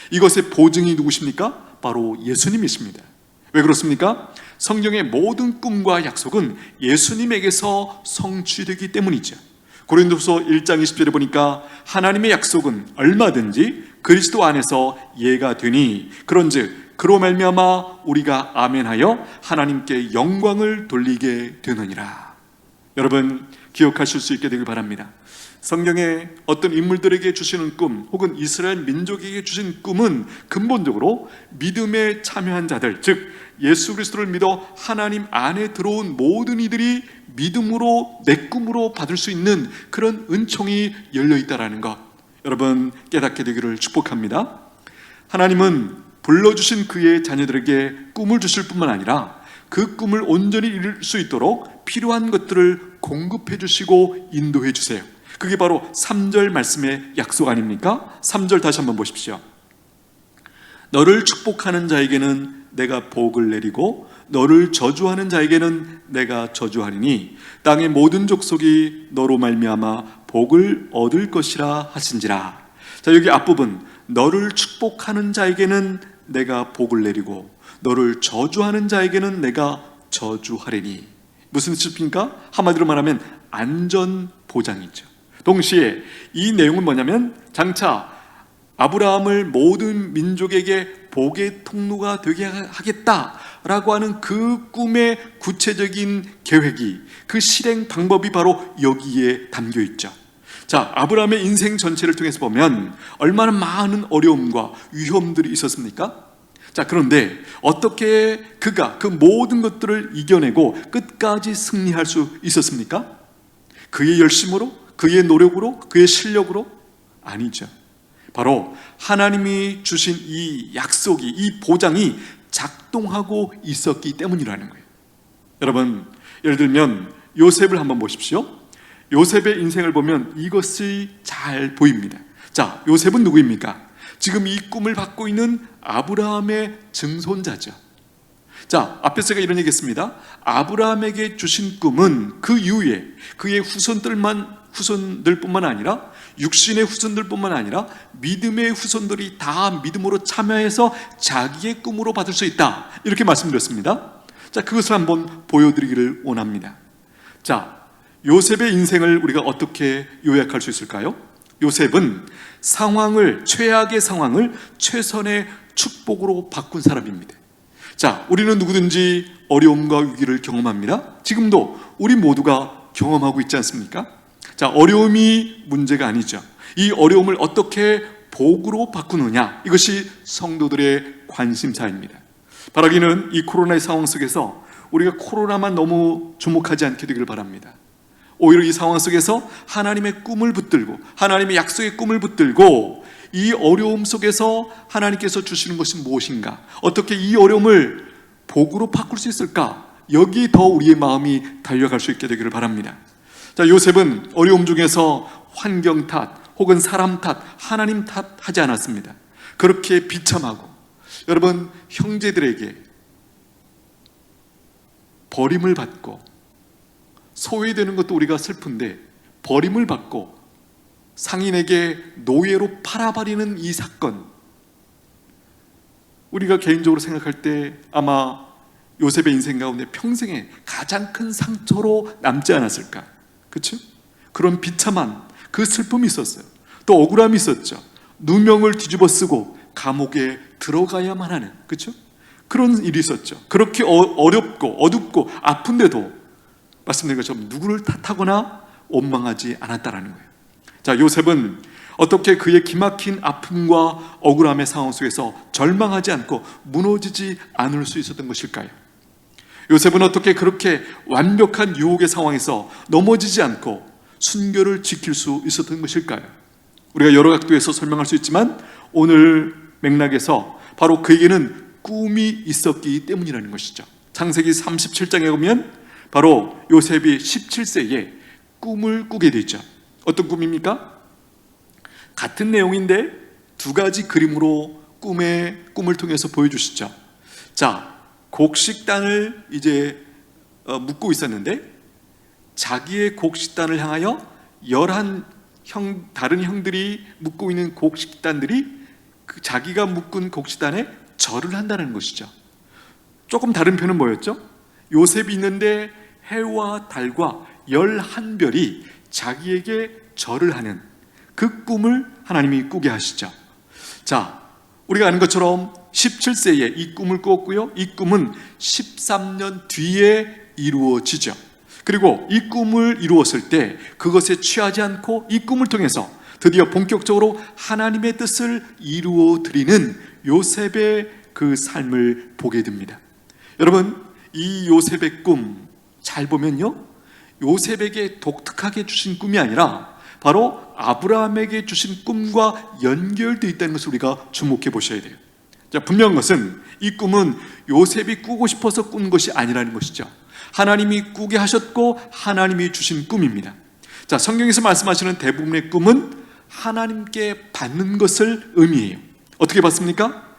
이것의 보증이 누구십니까? 바로 예수님이십니다. 왜 그렇습니까? 성경의 모든 꿈과 약속은 예수님에게서 성취되기 때문이죠. 고린도서 1장 20절에 보니까 하나님의 약속은 얼마든지 그리스도 안에서 예가 되니 그런즉 그로 말미암아 우리가 아멘하여 하나님께 영광을 돌리게 되느니라. 여러분, 기억하실 수 있게 되길 바랍니다. 성경에 어떤 인물들에게 주시는 꿈 혹은 이스라엘 민족에게 주신 꿈은 근본적으로 믿음에 참여한 자들, 즉 예수 그리스도를 믿어 하나님 안에 들어온 모든 이들이 믿음으로 내 꿈으로 받을 수 있는 그런 은총이 열려있다는 것, 여러분 깨닫게 되기를 축복합니다. 하나님은 불러주신 그의 자녀들에게 꿈을 주실 뿐만 아니라 그 꿈을 온전히 이룰 수 있도록 필요한 것들을 공급해 주시고 인도해 주세요. 그게 바로 3절 말씀의 약속 아닙니까? 3절 다시 한번 보십시오. 너를 축복하는 자에게는 내가 복을 내리고 너를 저주하는 자에게는 내가 저주하리니 땅의 모든 족속이 너로 말미암아 복을 얻을 것이라 하신지라. 자, 여기 앞부분 너를 축복하는 자에게는 내가 복을 내리고 너를 저주하는 자에게는 내가 저주하리니, 무슨 뜻입니까? 한마디로 말하면 안전 보장이죠. 동시에 이 내용은 뭐냐면 장차 아브라함을 모든 민족에게 복의 통로가 되게 하겠다라고 하는 그 꿈의 구체적인 계획이, 그 실행 방법이 바로 여기에 담겨 있죠. 자, 아브라함의 인생 전체를 통해서 보면 얼마나 많은 어려움과 위험들이 있었습니까? 자, 그런데 어떻게 그가 그 모든 것들을 이겨내고 끝까지 승리할 수 있었습니까? 그의 열심으로? 그의 노력으로? 그의 실력으로? 아니죠. 바로 하나님이 주신 이 약속이, 이 보장이 작동하고 있었기 때문이라는 거예요. 여러분, 예를 들면 요셉을 한번 보십시오. 요셉의 인생을 보면 이것이 잘 보입니다. 자, 요셉은 누구입니까? 지금 이 꿈을 받고 있는 아브라함의 증손자죠. 자, 앞에서 제가 이런 얘기했습니다. 아브라함에게 주신 꿈은 그 이후에 그의 후손들뿐만 아니라 육신의 후손들뿐만 아니라 믿음의 후손들이 다 믿음으로 참여해서 자기의 꿈으로 받을 수 있다, 이렇게 말씀드렸습니다. 자, 그것을 한번 보여드리기를 원합니다. 자, 요셉의 인생을 우리가 어떻게 요약할 수 있을까요? 요셉은 최악의 상황을 최선의 축복으로 바꾼 사람입니다. 자, 우리는 누구든지 어려움과 위기를 경험합니다. 지금도 우리 모두가 경험하고 있지 않습니까? 자, 어려움이 문제가 아니죠. 이 어려움을 어떻게 복으로 바꾸느냐, 이것이 성도들의 관심사입니다. 바라기는 이 코로나의 상황 속에서 우리가 코로나만 너무 주목하지 않게 되기를 바랍니다. 오히려 이 상황 속에서 하나님의 꿈을 붙들고, 하나님의 약속의 꿈을 붙들고, 이 어려움 속에서 하나님께서 주시는 것이 무엇인가, 어떻게 이 어려움을 복으로 바꿀 수 있을까, 여기 더 우리의 마음이 달려갈 수 있게 되기를 바랍니다. 자, 요셉은 어려움 중에서 환경 탓 혹은 사람 탓, 하나님 탓 하지 않았습니다. 그렇게 비참하고, 여러분, 형제들에게 버림을 받고 소외되는 것도 우리가 슬픈데, 버림을 받고 상인에게 노예로 팔아버리는 이 사건, 우리가 개인적으로 생각할 때 아마 요셉의 인생 가운데 평생에 가장 큰 상처로 남지 않았을까. 그렇죠? 그런 비참한 그 슬픔이 있었어요. 또 억울함이 있었죠. 누명을 뒤집어 쓰고 감옥에 들어가야만 하는, 그렇죠? 그런 일이 있었죠. 그렇게 어렵고 어둡고 아픈데도 말씀드린 것처럼 누구를 탓하거나 원망하지 않았다라는 거예요. 자, 요셉은 어떻게 그의 기막힌 아픔과 억울함의 상황 속에서 절망하지 않고 무너지지 않을 수 있었던 것일까요? 요셉은 어떻게 그렇게 완벽한 유혹의 상황에서 넘어지지 않고 순결을 지킬 수 있었던 것일까요? 우리가 여러 각도에서 설명할 수 있지만 오늘 맥락에서 바로 그에게는 꿈이 있었기 때문이라는 것이죠. 창세기 37장에 보면 바로 요셉이 17세에 꿈을 꾸게 되죠. 어떤 꿈입니까? 같은 내용인데 두 가지 그림으로 꿈을 통해서 보여주시죠. 자, 곡식단을 이제 묶고 있었는데 자기의 곡식단을 향하여 11 다른 형들이 묶고 있는 곡식단들이 자기가 묶은 곡식단에 절을 한다는 것이죠. 조금 다른 표현은 뭐였죠? 요셉이 있는데 해와 달과 11별이 자기에게 절을 하는 그 꿈을 하나님이 꾸게 하시죠. 자, 우리가 아는 것처럼 17세에 이 꿈을 꾸었고요, 이 꿈은 13년 뒤에 이루어지죠. 그리고 이 꿈을 이루었을 때 그것에 취하지 않고 이 꿈을 통해서 드디어 본격적으로 하나님의 뜻을 이루어 드리는 요셉의 그 삶을 보게 됩니다. 여러분, 이 요셉의 꿈 잘 보면요, 요셉에게 독특하게 주신 꿈이 아니라 바로 아브라함에게 주신 꿈과 연결되어 있다는 것을 우리가 주목해 보셔야 돼요. 자, 분명한 것은 이 꿈은 요셉이 꾸고 싶어서 꾼 것이 아니라는 것이죠. 하나님이 꾸게 하셨고 하나님이 주신 꿈입니다. 자, 성경에서 말씀하시는 대부분의 꿈은 하나님께 받는 것을 의미해요. 어떻게 받습니까?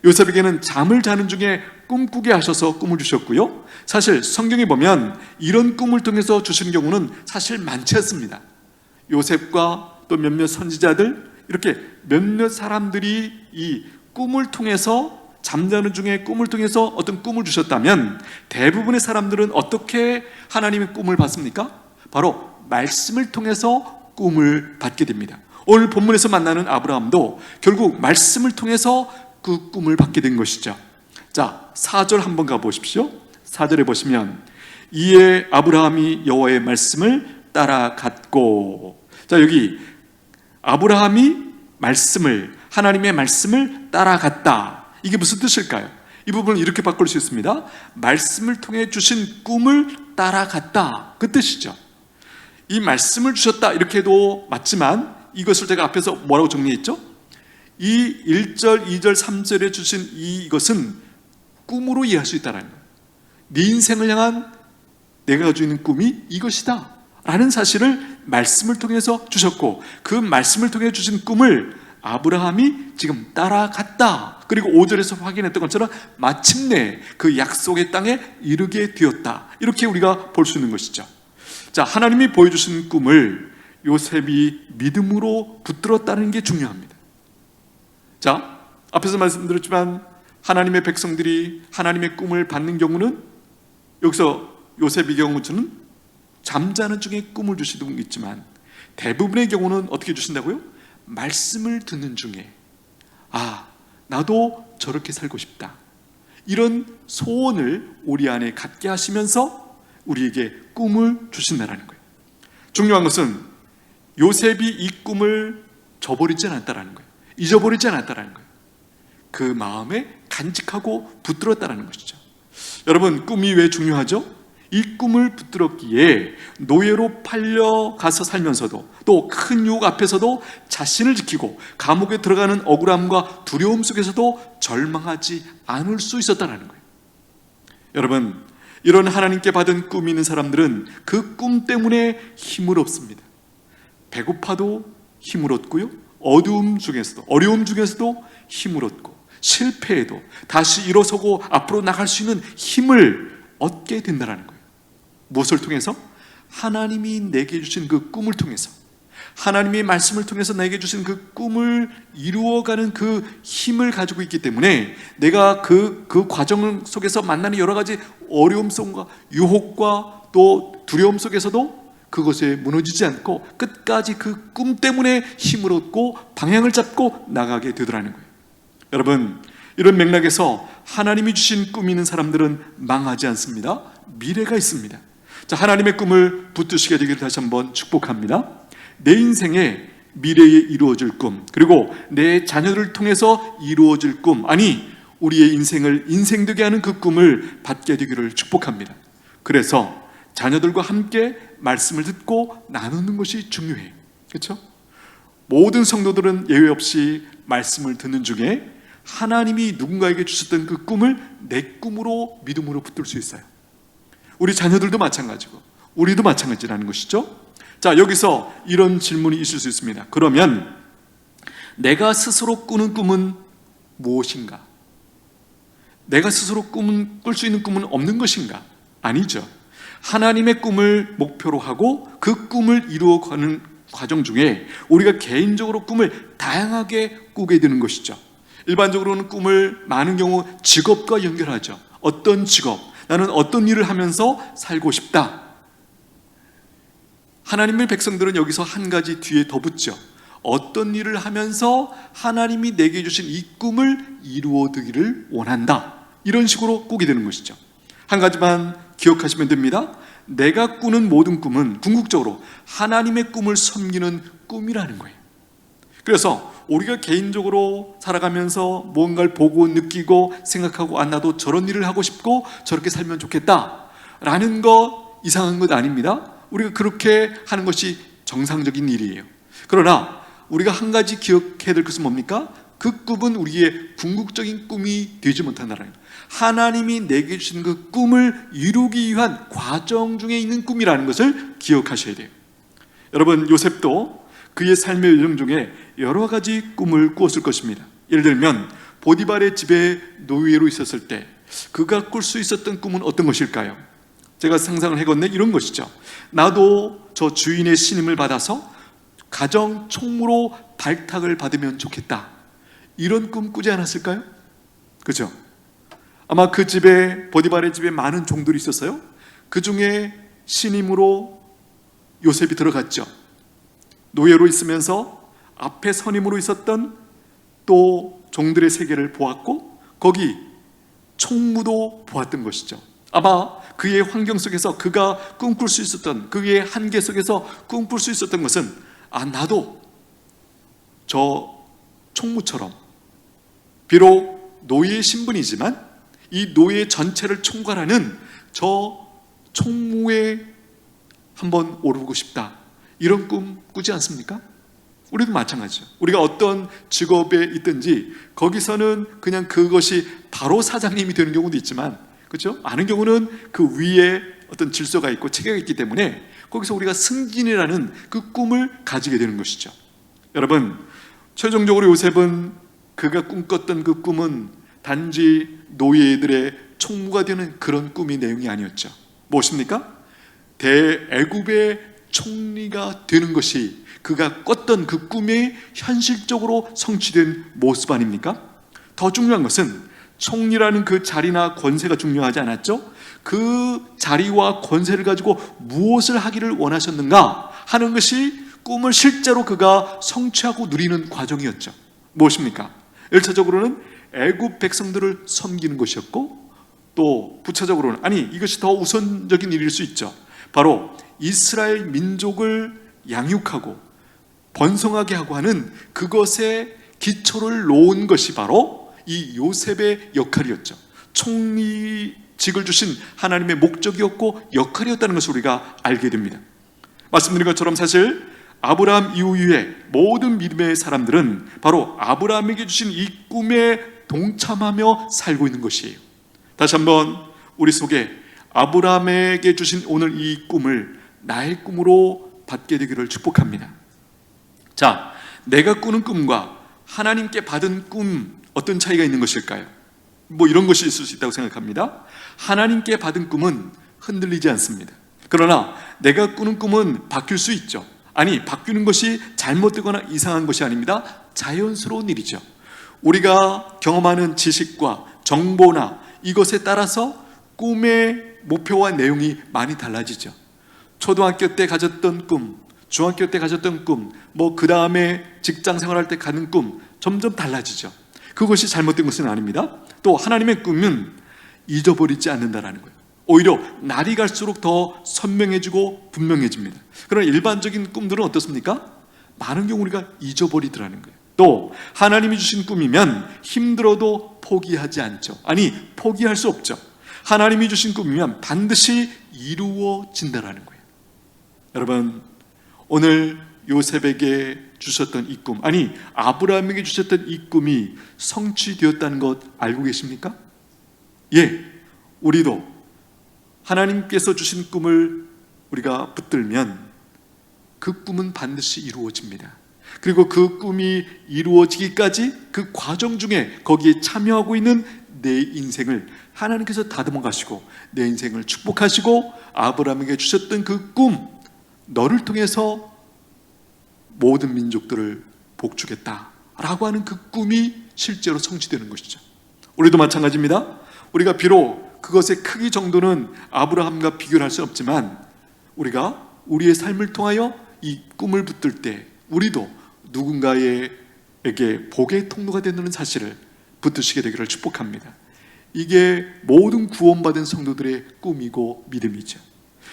요셉에게는 잠을 자는 중에 꿈꾸게 하셔서 꿈을 주셨고요, 사실 성경에 보면 이런 꿈을 통해서 주신 경우는 사실 많지 않습니다. 요셉과 또 몇몇 선지자들, 이렇게 몇몇 사람들이 이 꿈을 통해서, 잠자는 중에 꿈을 통해서 어떤 꿈을 주셨다면 대부분의 사람들은 어떻게 하나님의 꿈을 받습니까? 바로 말씀을 통해서 꿈을 받게 됩니다. 오늘 본문에서 만나는 아브라함도 결국 말씀을 통해서 그 꿈을 받게 된 것이죠. 자, 4절 한번 가보십시오. 4절에 보시면 이에 아브라함이 여호와의 말씀을 따라갔고, 자, 여기 아브라함이 하나님의 말씀을 따라갔다, 이게 무슨 뜻일까요? 이 부분을 이렇게 바꿀 수 있습니다. 말씀을 통해 주신 꿈을 따라갔다, 그 뜻이죠. 이 말씀을 주셨다 이렇게 해도 맞지만, 이것을 제가 앞에서 뭐라고 정리했죠? 이 1절, 2절, 3절에 주신 이것은 꿈으로 이해할 수 있다는 거예요. 네 인생을 향한 내가 가지고 있는 꿈이 이것이다 라는 사실을 말씀을 통해서 주셨고, 그 말씀을 통해 주신 꿈을 아브라함이 지금 따라갔다. 그리고 5절에서 확인했던 것처럼 마침내 그 약속의 땅에 이르게 되었다. 이렇게 우리가 볼 수 있는 것이죠. 자, 하나님이 보여주신 꿈을 요셉이 믿음으로 붙들었다는 게 중요합니다. 자, 앞에서 말씀드렸지만 하나님의 백성들이 하나님의 꿈을 받는 경우는, 여기서 요셉의 경우는 잠자는 중에 꿈을 주시는 분 있지만, 대부분의 경우는 어떻게 주신다고요? 말씀을 듣는 중에, 아, 나도 저렇게 살고 싶다, 이런 소원을 우리 안에 갖게 하시면서 우리에게 꿈을 주신다는 거예요. 중요한 것은 요셉이 이 꿈을 저버리지 않았다는 거예요. 잊어버리지 않았다는 거예요. 그 마음에 간직하고 붙들었다는 것이죠. 여러분, 꿈이 왜 중요하죠? 이 꿈을 붙들었기에 노예로 팔려가서 살면서도, 또 큰 유혹 앞에서도 자신을 지키고 감옥에 들어가는 억울함과 두려움 속에서도 절망하지 않을 수 있었다는 거예요. 여러분, 이런 하나님께 받은 꿈이 있는 사람들은 그 꿈 때문에 힘을 얻습니다. 배고파도 힘을 얻고요, 어려움 중에서도 힘을 얻고, 실패해도 다시 일어서고 앞으로 나갈 수 있는 힘을 얻게 된다는 거예요. 무엇을 통해서? 하나님이 내게 주신 그 꿈을 통해서, 하나님의 말씀을 통해서 내게 주신 그 꿈을 이루어가는 그 힘을 가지고 있기 때문에, 내가 그 과정 속에서 만나는 여러 가지 어려움 속과 유혹과 또 두려움 속에서도 그것에 무너지지 않고 끝까지 그 꿈 때문에 힘을 얻고 방향을 잡고 나가게 되더라는 거예요. 여러분, 이런 맥락에서 하나님이 주신 꿈이 있는 사람들은 망하지 않습니다. 미래가 있습니다. 자, 하나님의 꿈을 붙드시게 되기를 다시 한번 축복합니다. 내 인생에 미래에 이루어질 꿈, 그리고 내 자녀를 통해서 이루어질 꿈, 아니 우리의 인생을 인생되게 하는 그 꿈을 받게 되기를 축복합니다. 그래서 자녀들과 함께 말씀을 듣고 나누는 것이 중요해요. 그렇죠? 모든 성도들은 예외 없이 말씀을 듣는 중에 하나님이 누군가에게 주셨던 그 꿈을 내 꿈으로 믿음으로 붙들 수 있어요. 우리 자녀들도 마찬가지고 우리도 마찬가지라는 것이죠. 자, 여기서 이런 질문이 있을 수 있습니다. 그러면 내가 스스로 꾸는 꿈은 무엇인가? 내가 스스로 꿀 수 있는 꿈은 없는 것인가? 아니죠. 하나님의 꿈을 목표로 하고 그 꿈을 이루어가는 과정 중에 우리가 개인적으로 꿈을 다양하게 꾸게 되는 것이죠. 일반적으로는 꿈을 많은 경우 직업과 연결하죠. 어떤 직업, 나는 어떤 일을 하면서 살고 싶다. 하나님의 백성들은 여기서 한 가지 뒤에 더 붙죠. 어떤 일을 하면서 하나님이 내게 주신 이 꿈을 이루어두기를 원한다. 이런 식으로 꾸게 되는 것이죠. 한 가지만 기억하시면 됩니다. 내가 꾸는 모든 꿈은 궁극적으로 하나님의 꿈을 섬기는 꿈이라는 거예요. 그래서 우리가 개인적으로 살아가면서 무언가를 보고 느끼고 생각하고, 아, 나도 저런 일을 하고 싶고 저렇게 살면 좋겠다 라는 거 이상한 것 아닙니다. 우리가 그렇게 하는 것이 정상적인 일이에요. 그러나 우리가 한 가지 기억해야 될 것은 뭡니까? 그 꿈은 우리의 궁극적인 꿈이 되지 못한다는 거예요. 하나님이 내게 주신 그 꿈을 이루기 위한 과정 중에 있는 꿈이라는 것을 기억하셔야 돼요. 여러분, 요셉도 그의 삶의 여정 중에 여러 가지 꿈을 꾸었을 것입니다. 예를 들면 보디발의 집에 노예로 있었을 때 그가 꿀 수 있었던 꿈은 어떤 것일까요? 제가 상상을 해봤네. 이런 것이죠. 나도 저 주인의 신임을 받아서 가정 총무로 발탁을 받으면 좋겠다. 이런 꿈 꾸지 않았을까요? 그죠? 아마 그 집에, 보디발의 집에 많은 종들이 있었어요. 그 중에 신임으로 요셉이 들어갔죠. 노예로 있으면서 앞에 선임으로 있었던 또 종들의 세계를 보았고, 거기 총무도 보았던 것이죠. 아마 그의 환경 속에서 그가 꿈꿀 수 있었던, 그의 한계 속에서 꿈꿀 수 있었던 것은, 아, 나도 저 총무처럼 비록 노예의 신분이지만 이 노예 전체를 총괄하는 저 총무에 한번 오르고 싶다, 이런 꿈 꾸지 않습니까? 우리도 마찬가지죠. 우리가 어떤 직업에 있든지 거기서는 그냥 그것이 바로 사장님이 되는 경우도 있지만, 그렇죠? 많은 경우는 그 위에 어떤 질서가 있고 체계가 있기 때문에 거기서 우리가 승진이라는 그 꿈을 가지게 되는 것이죠. 여러분, 최종적으로 요셉은 그가 꿈꿨던 그 꿈은 단지 노예들의 총무가 되는 그런 꿈이 내용이 아니었죠. 무엇입니까? 대애굽의 총리가 되는 것이 그가 꿨던 그 꿈이 현실적으로 성취된 모습 아닙니까? 더 중요한 것은 총리라는 그 자리나 권세가 중요하지 않았죠? 그 자리와 권세를 가지고 무엇을 하기를 원하셨는가 하는 것이 꿈을 실제로 그가 성취하고 누리는 과정이었죠. 무엇입니까? 1차적으로는 애굽 백성들을 섬기는 것이었고, 또 부차적으로는, 아니 이것이 더 우선적인 일일 수 있죠. 바로 이스라엘 민족을 양육하고 번성하게 하고 하는 그것에 기초를 놓은 것이 바로 이 요셉의 역할이었죠. 총리직을 주신 하나님의 목적이었고 역할이었다는 것을 우리가 알게 됩니다. 말씀드린 것처럼 사실 아브라함 이후에 모든 믿음의 사람들은 바로 아브라함에게 주신 이 꿈에 동참하며 살고 있는 것이에요. 다시 한번 우리 속에 아브라함에게 주신 오늘 이 꿈을 나의 꿈으로 받게 되기를 축복합니다. 자, 내가 꾸는 꿈과 하나님께 받은 꿈, 어떤 차이가 있는 것일까요? 이런 것이 있을 수 있다고 생각합니다. 하나님께 받은 꿈은 흔들리지 않습니다. 그러나 내가 꾸는 꿈은 바뀔 수 있죠. 아니, 바뀌는 것이 잘못되거나 이상한 것이 아닙니다. 자연스러운 일이죠. 우리가 경험하는 지식과 정보나 이것에 따라서 꿈의 목표와 내용이 많이 달라지죠. 초등학교 때 가졌던 꿈, 중학교 때 가졌던 꿈, 그 다음에 직장 생활할 때 가는 꿈, 점점 달라지죠. 그것이 잘못된 것은 아닙니다. 또 하나님의 꿈은 잊어버리지 않는다라는 거예요. 오히려 날이 갈수록 더 선명해지고 분명해집니다. 그러나 일반적인 꿈들은 어떻습니까? 많은 경우 우리가 잊어버리더라는 거예요. 또 하나님이 주신 꿈이면 힘들어도 포기하지 않죠. 아니, 포기할 수 없죠. 하나님이 주신 꿈이면 반드시 이루어진다라는 거예요. 여러분, 오늘 요셉에게 주셨던 이 꿈, 아니 아브라함에게 주셨던 이 꿈이 성취되었다는 것 알고 계십니까? 예, 우리도 하나님께서 주신 꿈을 우리가 붙들면 그 꿈은 반드시 이루어집니다. 그리고 그 꿈이 이루어지기까지 그 과정 중에 거기에 참여하고 있는 내 인생을 하나님께서 다듬어 가시고 내 인생을 축복하시고 아브라함에게 주셨던 그 꿈, 너를 통해서 모든 민족들을 복주겠다라고 하는 그 꿈이 실제로 성취되는 것이죠. 우리도 마찬가지입니다. 우리가 비록 그것의 크기 정도는 아브라함과 비교를 할 수 없지만 우리가 우리의 삶을 통하여 이 꿈을 붙들 때 우리도 누군가에게 복의 통로가 되는 사실을 붙드시게 되기를 축복합니다. 이게 모든 구원받은 성도들의 꿈이고 믿음이죠.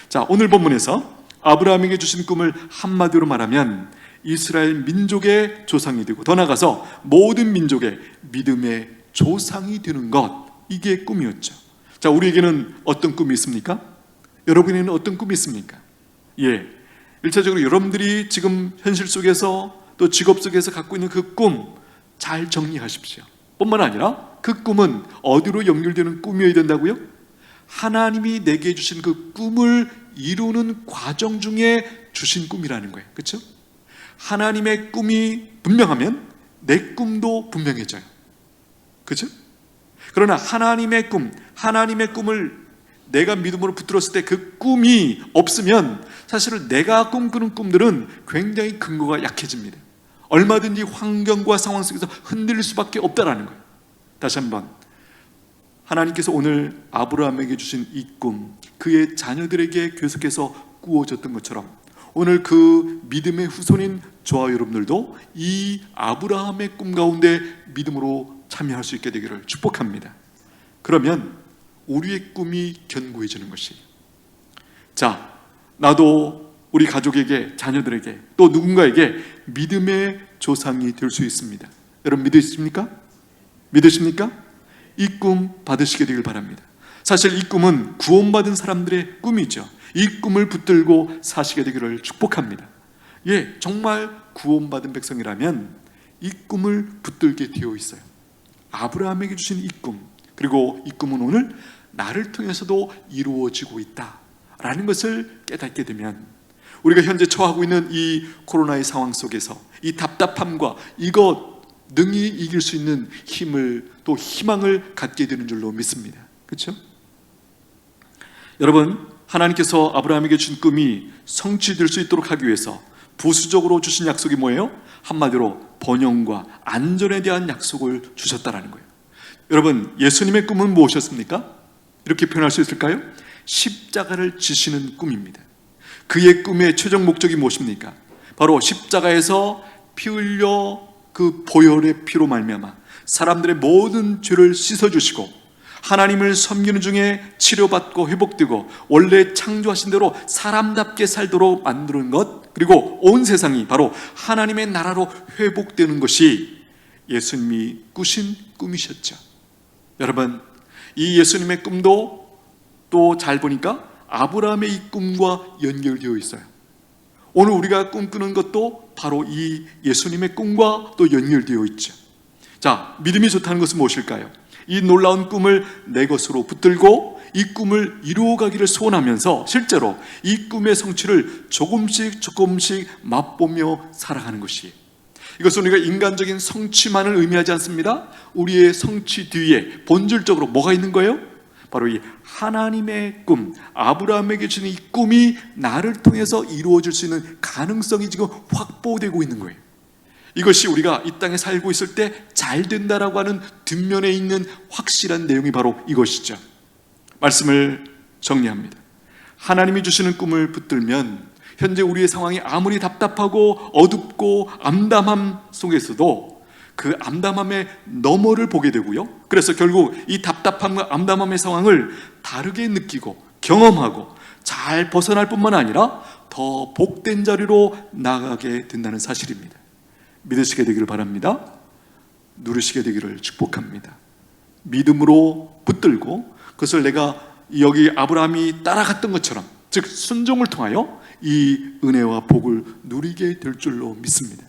자, 오늘 본문에서 아브라함에게 주신 꿈을 한마디로 말하면 이스라엘 민족의 조상이 되고 더 나아가서 모든 민족의 믿음의 조상이 되는 것, 이게 꿈이었죠. 자, 우리에게는 어떤 꿈이 있습니까? 여러분에게는 어떤 꿈이 있습니까? 예, 1차적으로 여러분들이 지금 현실 속에서 또 직업 속에서 갖고 있는 그 꿈 잘 정리하십시오. 뿐만 아니라 그 꿈은 어디로 연결되는 꿈이어야 된다고요? 하나님이 내게 주신 그 꿈을 이루는 과정 중에 주신 꿈이라는 거예요. 그렇죠? 하나님의 꿈이 분명하면 내 꿈도 분명해져요. 그렇죠? 그러나 하나님의 꿈을 내가 믿음으로 붙들었을 때 그 꿈이 없으면 사실은 내가 꿈꾸는 꿈들은 굉장히 근거가 약해집니다. 얼마든지 환경과 상황 속에서 흔들릴 수밖에 없다라는 거예요. 다시 한번, 하나님께서 오늘 아브라함에게 주신 이 꿈, 그의 자녀들에게 계속해서 꾸어졌던 것처럼 오늘 그 믿음의 후손인 저와 여러분들도 이 아브라함의 꿈 가운데 믿음으로 참여할 수 있게 되기를 축복합니다. 그러면 우리의 꿈이 견고해지는 것이에요. 자, 나도 우리 가족에게, 자녀들에게, 또 누군가에게 믿음의 조상이 될 수 있습니다. 여러분 믿으십니까? 믿으십니까? 이 꿈 받으시게 되길 바랍니다. 사실 이 꿈은 구원받은 사람들의 꿈이죠. 이 꿈을 붙들고 사시게 되기를 축복합니다. 예, 정말 구원받은 백성이라면 이 꿈을 붙들게 되어 있어요. 아브라함에게 주신 이 꿈, 그리고 이 꿈은 오늘 나를 통해서도 이루어지고 있다라는 것을 깨닫게 되면 우리가 현재 처하고 있는 이 코로나의 상황 속에서 이 답답함과 이것 능히 이길 수 있는 힘을 또 희망을 갖게 되는 줄로 믿습니다. 그렇죠? 여러분, 하나님께서 아브라함에게 준 꿈이 성취될 수 있도록 하기 위해서 부수적으로 주신 약속이 뭐예요? 한마디로 번영과 안전에 대한 약속을 주셨다라는 거예요. 여러분, 예수님의 꿈은 무엇이었습니까? 이렇게 표현할 수 있을까요? 십자가를 지시는 꿈입니다. 그의 꿈의 최종 목적이 무엇입니까? 바로 십자가에서 피 흘려 그 보혈의 피로 말미암아 사람들의 모든 죄를 씻어주시고 하나님을 섬기는 중에 치료받고 회복되고 원래 창조하신 대로 사람답게 살도록 만드는 것, 그리고 온 세상이 바로 하나님의 나라로 회복되는 것이 예수님이 꾸신 꿈이셨죠. 여러분, 이 예수님의 꿈도 또 잘 보니까 아브라함의 이 꿈과 연결되어 있어요. 오늘 우리가 꿈꾸는 것도 바로 이 예수님의 꿈과 또 연결되어 있죠. 자, 믿음이 좋다는 것은 무엇일까요? 이 놀라운 꿈을 내 것으로 붙들고 이 꿈을 이루어가기를 소원하면서 실제로 이 꿈의 성취를 조금씩 맛보며 살아가는 것이에요. 이것은 우리가 인간적인 성취만을 의미하지 않습니다. 우리의 성취 뒤에 본질적으로 뭐가 있는 거예요? 바로 이 하나님의 꿈, 아브라함에게 주는 이 꿈이 나를 통해서 이루어질 수 있는 가능성이 지금 확보되고 있는 거예요. 이것이 우리가 이 땅에 살고 있을 때 잘 된다라고 하는 뒷면에 있는 확실한 내용이 바로 이것이죠. 말씀을 정리합니다. 하나님이 주시는 꿈을 붙들면 현재 우리의 상황이 아무리 답답하고 어둡고 암담함 속에서도 그 암담함의 너머를 보게 되고요, 그래서 결국 이 답답함과 암담함의 상황을 다르게 느끼고 경험하고 잘 벗어날 뿐만 아니라 더 복된 자리로 나아가게 된다는 사실입니다. 믿으시게 되기를 바랍니다. 누리시게 되기를 축복합니다. 믿음으로 붙들고 그것을 내가 여기 아브라함이 따라갔던 것처럼, 즉 순종을 통하여 이 은혜와 복을 누리게 될 줄로 믿습니다.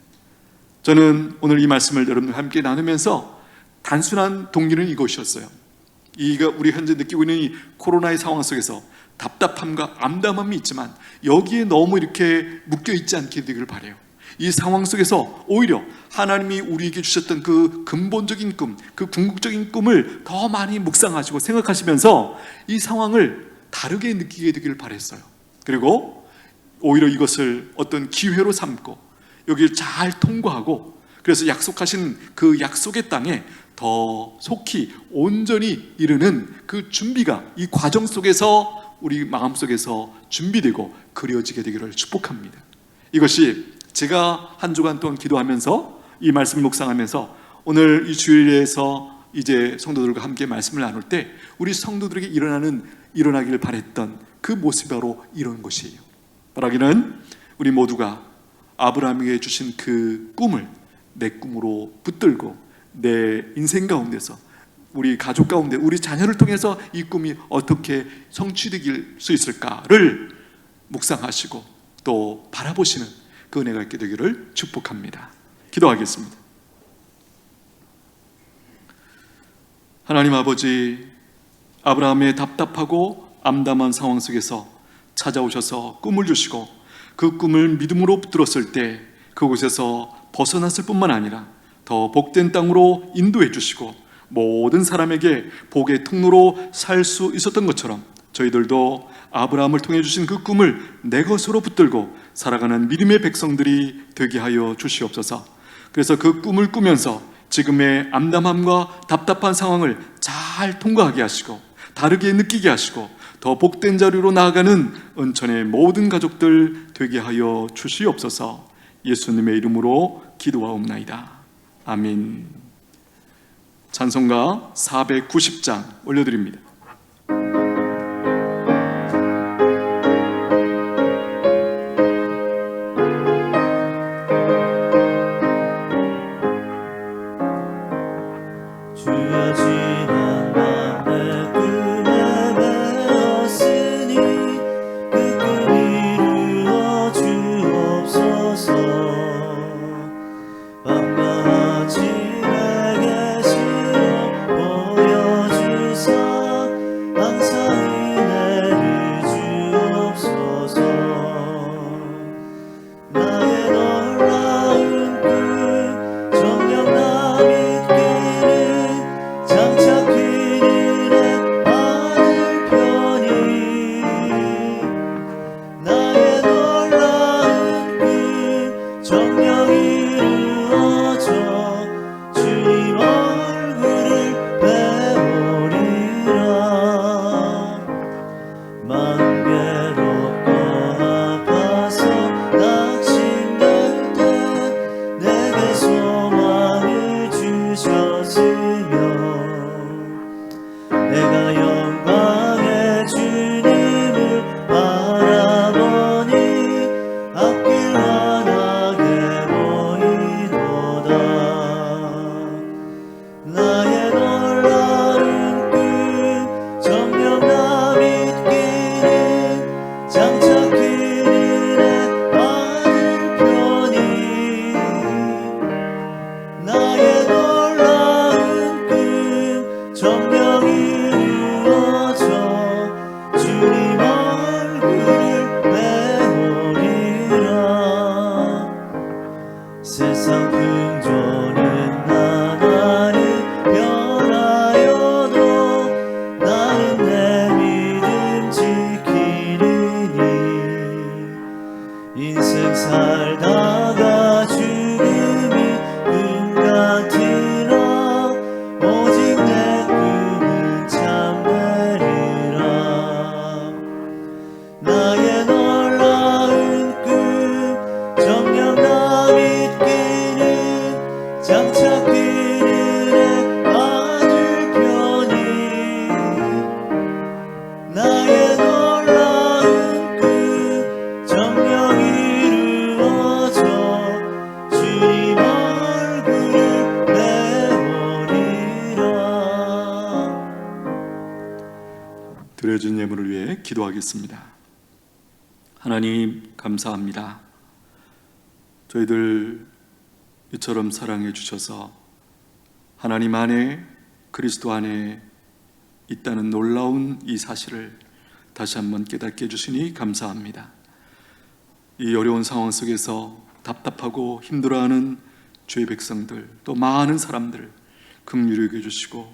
저는 오늘 이 말씀을 여러분과 함께 나누면서 단순한 동기는 이것이었어요. 우리 현재 느끼고 있는 이 코로나의 상황 속에서 답답함과 암담함이 있지만 여기에 너무 이렇게 묶여 있지 않게 되기를 바라요. 이 상황 속에서 오히려 하나님이 우리에게 주셨던 그 근본적인 꿈, 그 궁극적인 꿈을 더 많이 묵상하시고 생각하시면서 이 상황을 다르게 느끼게 되기를 바랬어요. 그리고 오히려 이것을 어떤 기회로 삼고 여기를 잘 통과하고 그래서 약속하신 그 약속의 땅에 더 속히 온전히 이르는 그 준비가 이 과정 속에서 우리 마음속에서 준비되고 그려지게 되기를 축복합니다. 이것이 제가 한 주간 동안 기도하면서 이 말씀을 묵상하면서 오늘 이 주일에서 이제 성도들과 함께 말씀을 나눌 때 우리 성도들에게 일어나기를 바랬던 그 모습이 바로 이런 것이에요. 바라기는 우리 모두가 아브라함에게 주신 그 꿈을 내 꿈으로 붙들고 내 인생 가운데서 우리 가족 가운데 우리 자녀를 통해서 이 꿈이 어떻게 성취될 수 있을까를 묵상하시고 또 바라보시는 그 은혜가 있게 되기를 축복합니다. 기도하겠습니다. 하나님 아버지, 아브라함의 답답하고 암담한 상황 속에서 찾아오셔서 꿈을 주시고 그 꿈을 믿음으로 붙들었을 때 그곳에서 벗어났을 뿐만 아니라 더 복된 땅으로 인도해 주시고 모든 사람에게 복의 통로로 살 수 있었던 것처럼 저희들도 아브라함을 통해 주신 그 꿈을 내 것으로 붙들고 살아가는 믿음의 백성들이 되게 하여 주시옵소서. 그래서 그 꿈을 꾸면서 지금의 암담함과 답답한 상황을 잘 통과하게 하시고 다르게 느끼게 하시고 더 복된 자리로 나아가는 은천의 모든 가족들 되게 하여 주시옵소서. 예수님의 이름으로 기도하옵나이다. 아멘. 찬송가 490장 올려드립니다. 주여 지나 드려진 예물을 위해 기도하겠습니다. 하나님 감사합니다. 저희들 이처럼 사랑해 주셔서 하나님 안에, 그리스도 안에 있다는 놀라운 이 사실을 다시 한번 깨닫게 해주시니 감사합니다. 이 어려운 상황 속에서 답답하고 힘들어하는 주의 백성들, 또 많은 사람들을 긍휼히 여겨 주시고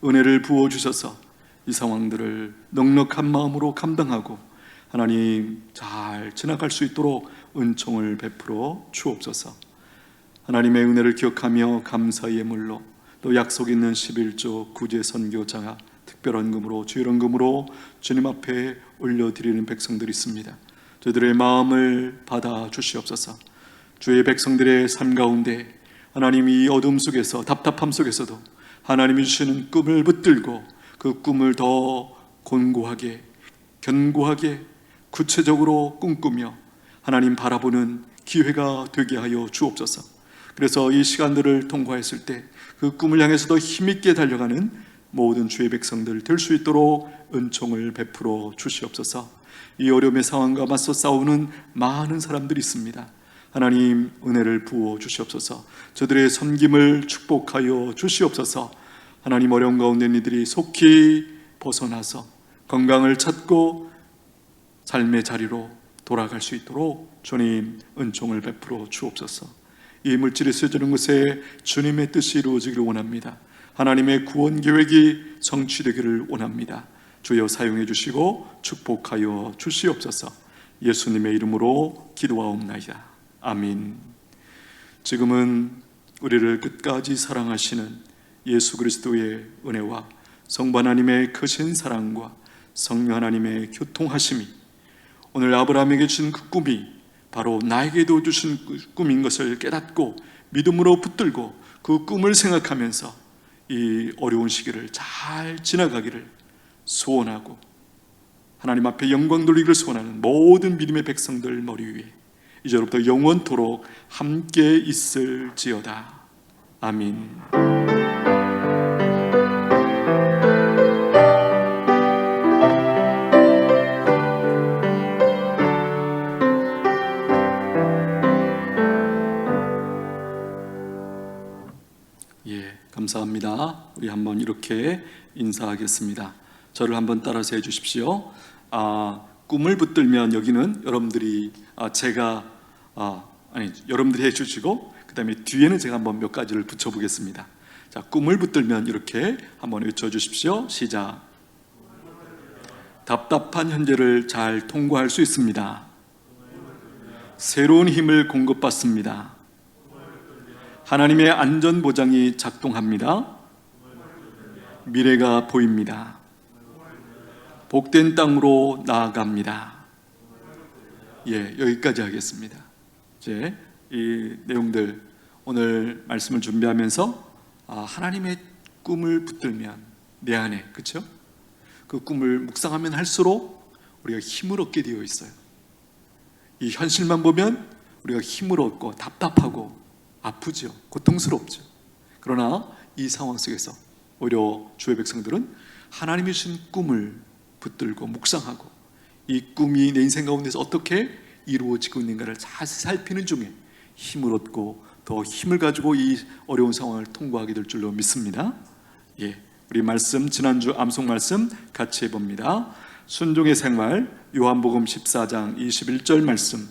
은혜를 부어 주셔서 이 상황들을 넉넉한 마음으로 감당하고 하나님 잘 지나갈 수 있도록 은총을 베풀어 주옵소서. 하나님의 은혜를 기억하며 감사의 예물로, 또 약속 있는 11조 구제 선교자 특별헌금으로, 주일헌금으로 주님 앞에 올려드리는 백성들이 있습니다. 저희들의 마음을 받아 주시옵소서. 주의 백성들의 삶 가운데 하나님이 어둠 속에서, 답답함 속에서도 하나님이 주시는 꿈을 붙들고 그 꿈을 더 곤고하게, 견고하게, 구체적으로 꿈꾸며 하나님 바라보는 기회가 되게 하여 주옵소서. 그래서 이 시간들을 통과했을 때 그 꿈을 향해서도 힘있게 달려가는 모든 주의 백성들 될 수 있도록 은총을 베풀어 주시옵소서. 이 어려움의 상황과 맞서 싸우는 많은 사람들이 있습니다. 하나님 은혜를 부어 주시옵소서. 저들의 섬김을 축복하여 주시옵소서. 하나님 어려운 가운데 이들이 속히 벗어나서 건강을 찾고 삶의 자리로 돌아갈 수 있도록 주님 은총을 베풀어 주옵소서. 이 물질이 쓰여지는 곳에 주님의 뜻이 이루어지기를 원합니다. 하나님의 구원 계획이 성취되기를 원합니다. 주여 사용해 주시고 축복하여 주시옵소서. 예수님의 이름으로 기도하옵나이다. 아멘. 지금은 우리를 끝까지 사랑하시는 예수 그리스도의 은혜와 성부 하나님의 크신 사랑과 성령 하나님의 교통하심이, 오늘 아브라함에게 주신 그 꿈이 바로 나에게도 주신 꿈인 것을 깨닫고 믿음으로 붙들고 그 꿈을 생각하면서 이 어려운 시기를 잘 지나가기를 소원하고 하나님 앞에 영광 돌리기를 소원하는 모든 믿음의 백성들 머리 위에 이제로부터 영원토록 함께 있을지어다. 아멘. 감사합니다. 우리 한번 이렇게 인사하겠습니다. 저를 한번 따라서 해주십시오. 꿈을 붙들면, 여기는 여러분들이 여러분들이 해주시고 그 다음에 뒤에는 제가 한번 몇 가지를 붙여보겠습니다. 자, 꿈을 붙들면 이렇게 한번 외쳐주십시오. 시작. 답답한 현재를 잘 통과할 수 있습니다. 새로운 힘을 공급받습니다. 하나님의 안전보장이 작동합니다. 미래가 보입니다. 복된 땅으로 나아갑니다. 여기까지 하겠습니다. 이제 이 내용들 오늘 말씀을 준비하면서 하나님의 꿈을 붙들면 내 안에, 그렇죠? 그 꿈을 묵상하면 할수록 우리가 힘을 얻게 되어 있어요. 이 현실만 보면 우리가 힘을 얻고 답답하고 아프죠. 고통스럽죠. 그러나 이 상황 속에서 오히려 주의 백성들은 하나님이 주신 꿈을 붙들고 묵상하고 이 꿈이 내 인생 가운데서 어떻게 이루어지고 있는가를 자세히 살피는 중에 힘을 얻고 더 힘을 가지고 이 어려운 상황을 통과하게 될 줄로 믿습니다. 우리 말씀, 지난주 암송 말씀 같이 해봅니다. 순종의 생활, 요한복음 14장 21절 말씀.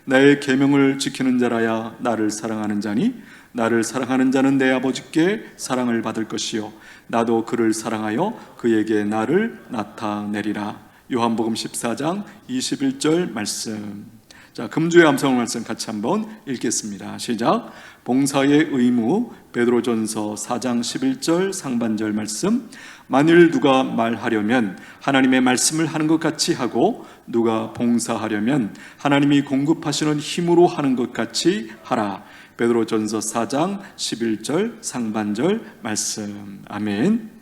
나의 계명을 지키는 자라야 나를 사랑하는 자니 나를 사랑하는 자는 내 아버지께 사랑을 받을 것이요 나도 그를 사랑하여 그에게 나를 나타내리라. 요한복음 14장 21절 말씀. 자, 금주의 암송 말씀 같이 한번 읽겠습니다. 시작. 봉사의 의무, 베드로전서 4장 11절 상반절 말씀. 만일 누가 말하려면 하나님의 말씀을 하는 것 같이 하고 누가 봉사하려면 하나님이 공급하시는 힘으로 하는 것 같이 하라. 베드로전서 4장 11절 상반절 말씀. 아멘.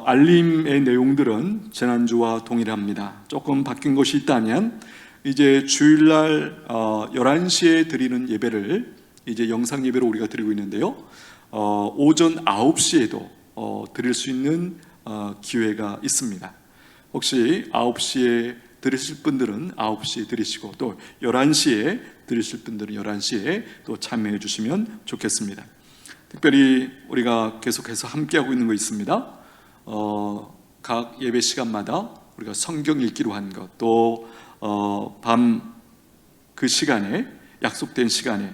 알림의 내용들은 지난주와 동일합니다. 조금 바뀐 것이 있다면 이제 주일날 11시에 드리는 예배를 이제 영상 예배로 우리가 드리고 있는데요. 오전 9시에도 드릴 수 있는 기회가 있습니다. 혹시 9시에 들으실 분들은 9시에 들으시고 또 11시에 들으실 분들은 11시에 또 참여해 주시면 좋겠습니다. 특별히 우리가 계속해서 함께하고 있는 거 있습니다. 각 예배 시간마다 우리가 성경 읽기로 한 것, 또 밤 그 시간에 약속된 시간에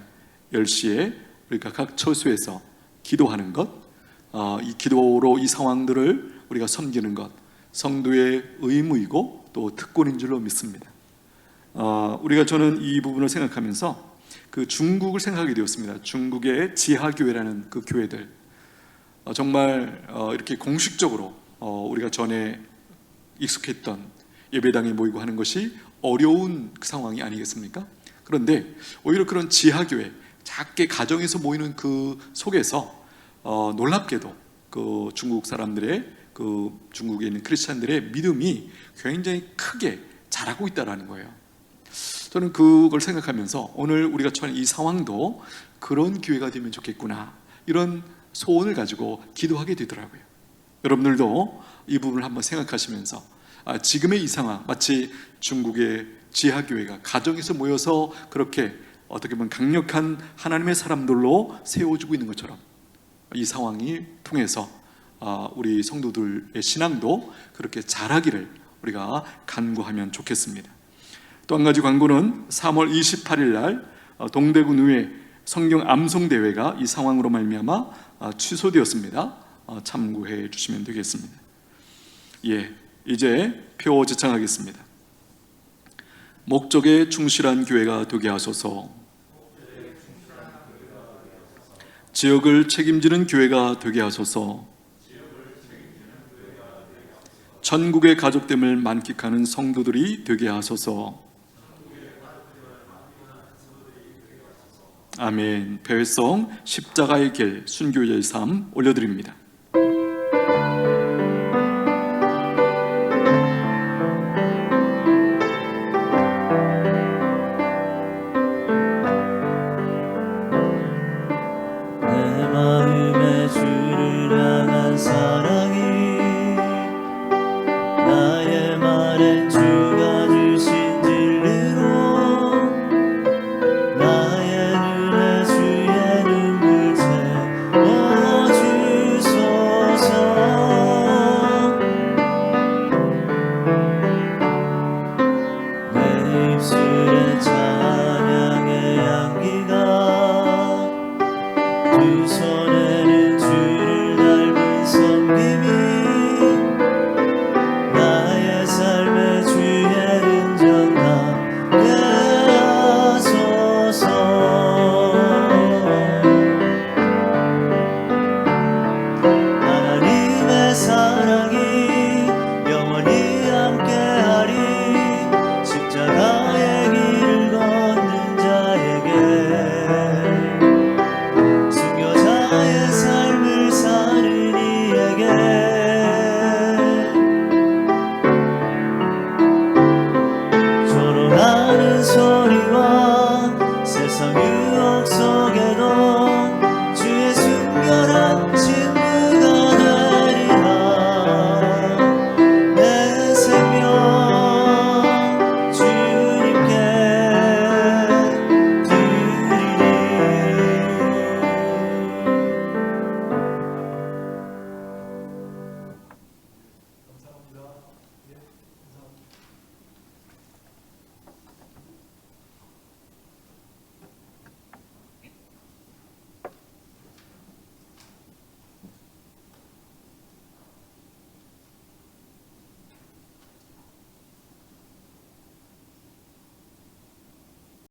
10시에 우리가 각 처소에서 기도하는 것, 이 기도로 이 상황들을 우리가 섬기는 것, 성도의 의무이고 또 특권인 줄로 믿습니다. 저는 이 부분을 생각하면서 그 중국을 생각하게 되었습니다. 중국의 지하교회라는 그 교회들, 정말 이렇게 공식적으로 우리가 전에 익숙했던 예배당에 모이고 하는 것이 어려운 그 상황이 아니겠습니까? 그런데 오히려 그런 지하교회, 작게 가정에서 모이는 그 속에서 놀랍게도 그 중국 사람들의, 그 중국에 있는 크리스찬들의 믿음이 굉장히 크게 자라고 있다는 거예요. 저는 그걸 생각하면서 오늘 우리가 처한 이 상황도 그런 기회가 되면 좋겠구나, 이런 소원을 가지고 기도하게 되더라고요. 여러분들도 이 부분을 한번 생각하시면서 지금의 이 상황, 마치 중국의 지하교회가 가정에서 모여서 그렇게 어떻게 보면 강력한 하나님의 사람들로 세워지고 있는 것처럼 이 상황이 통해서 우리 성도들의 신앙도 그렇게 자라기를 우리가 간구하면 좋겠습니다. 또 한 가지 광고는 3월 28일 날 동대구 의회 성경 암송 대회가 이 상황으로 말미암아 취소되었습니다. 참고해 주시면 되겠습니다. 이제 표 제창하겠습니다. 목적에 충실한 교회가 되게 하소서. 지역을 책임지는 교회가 되게 하소서. 천국의 가족됨을 만끽하는 성도들이 되게 하소서. 아멘. 배회성 십자가의 길 순교자의 삶 올려드립니다.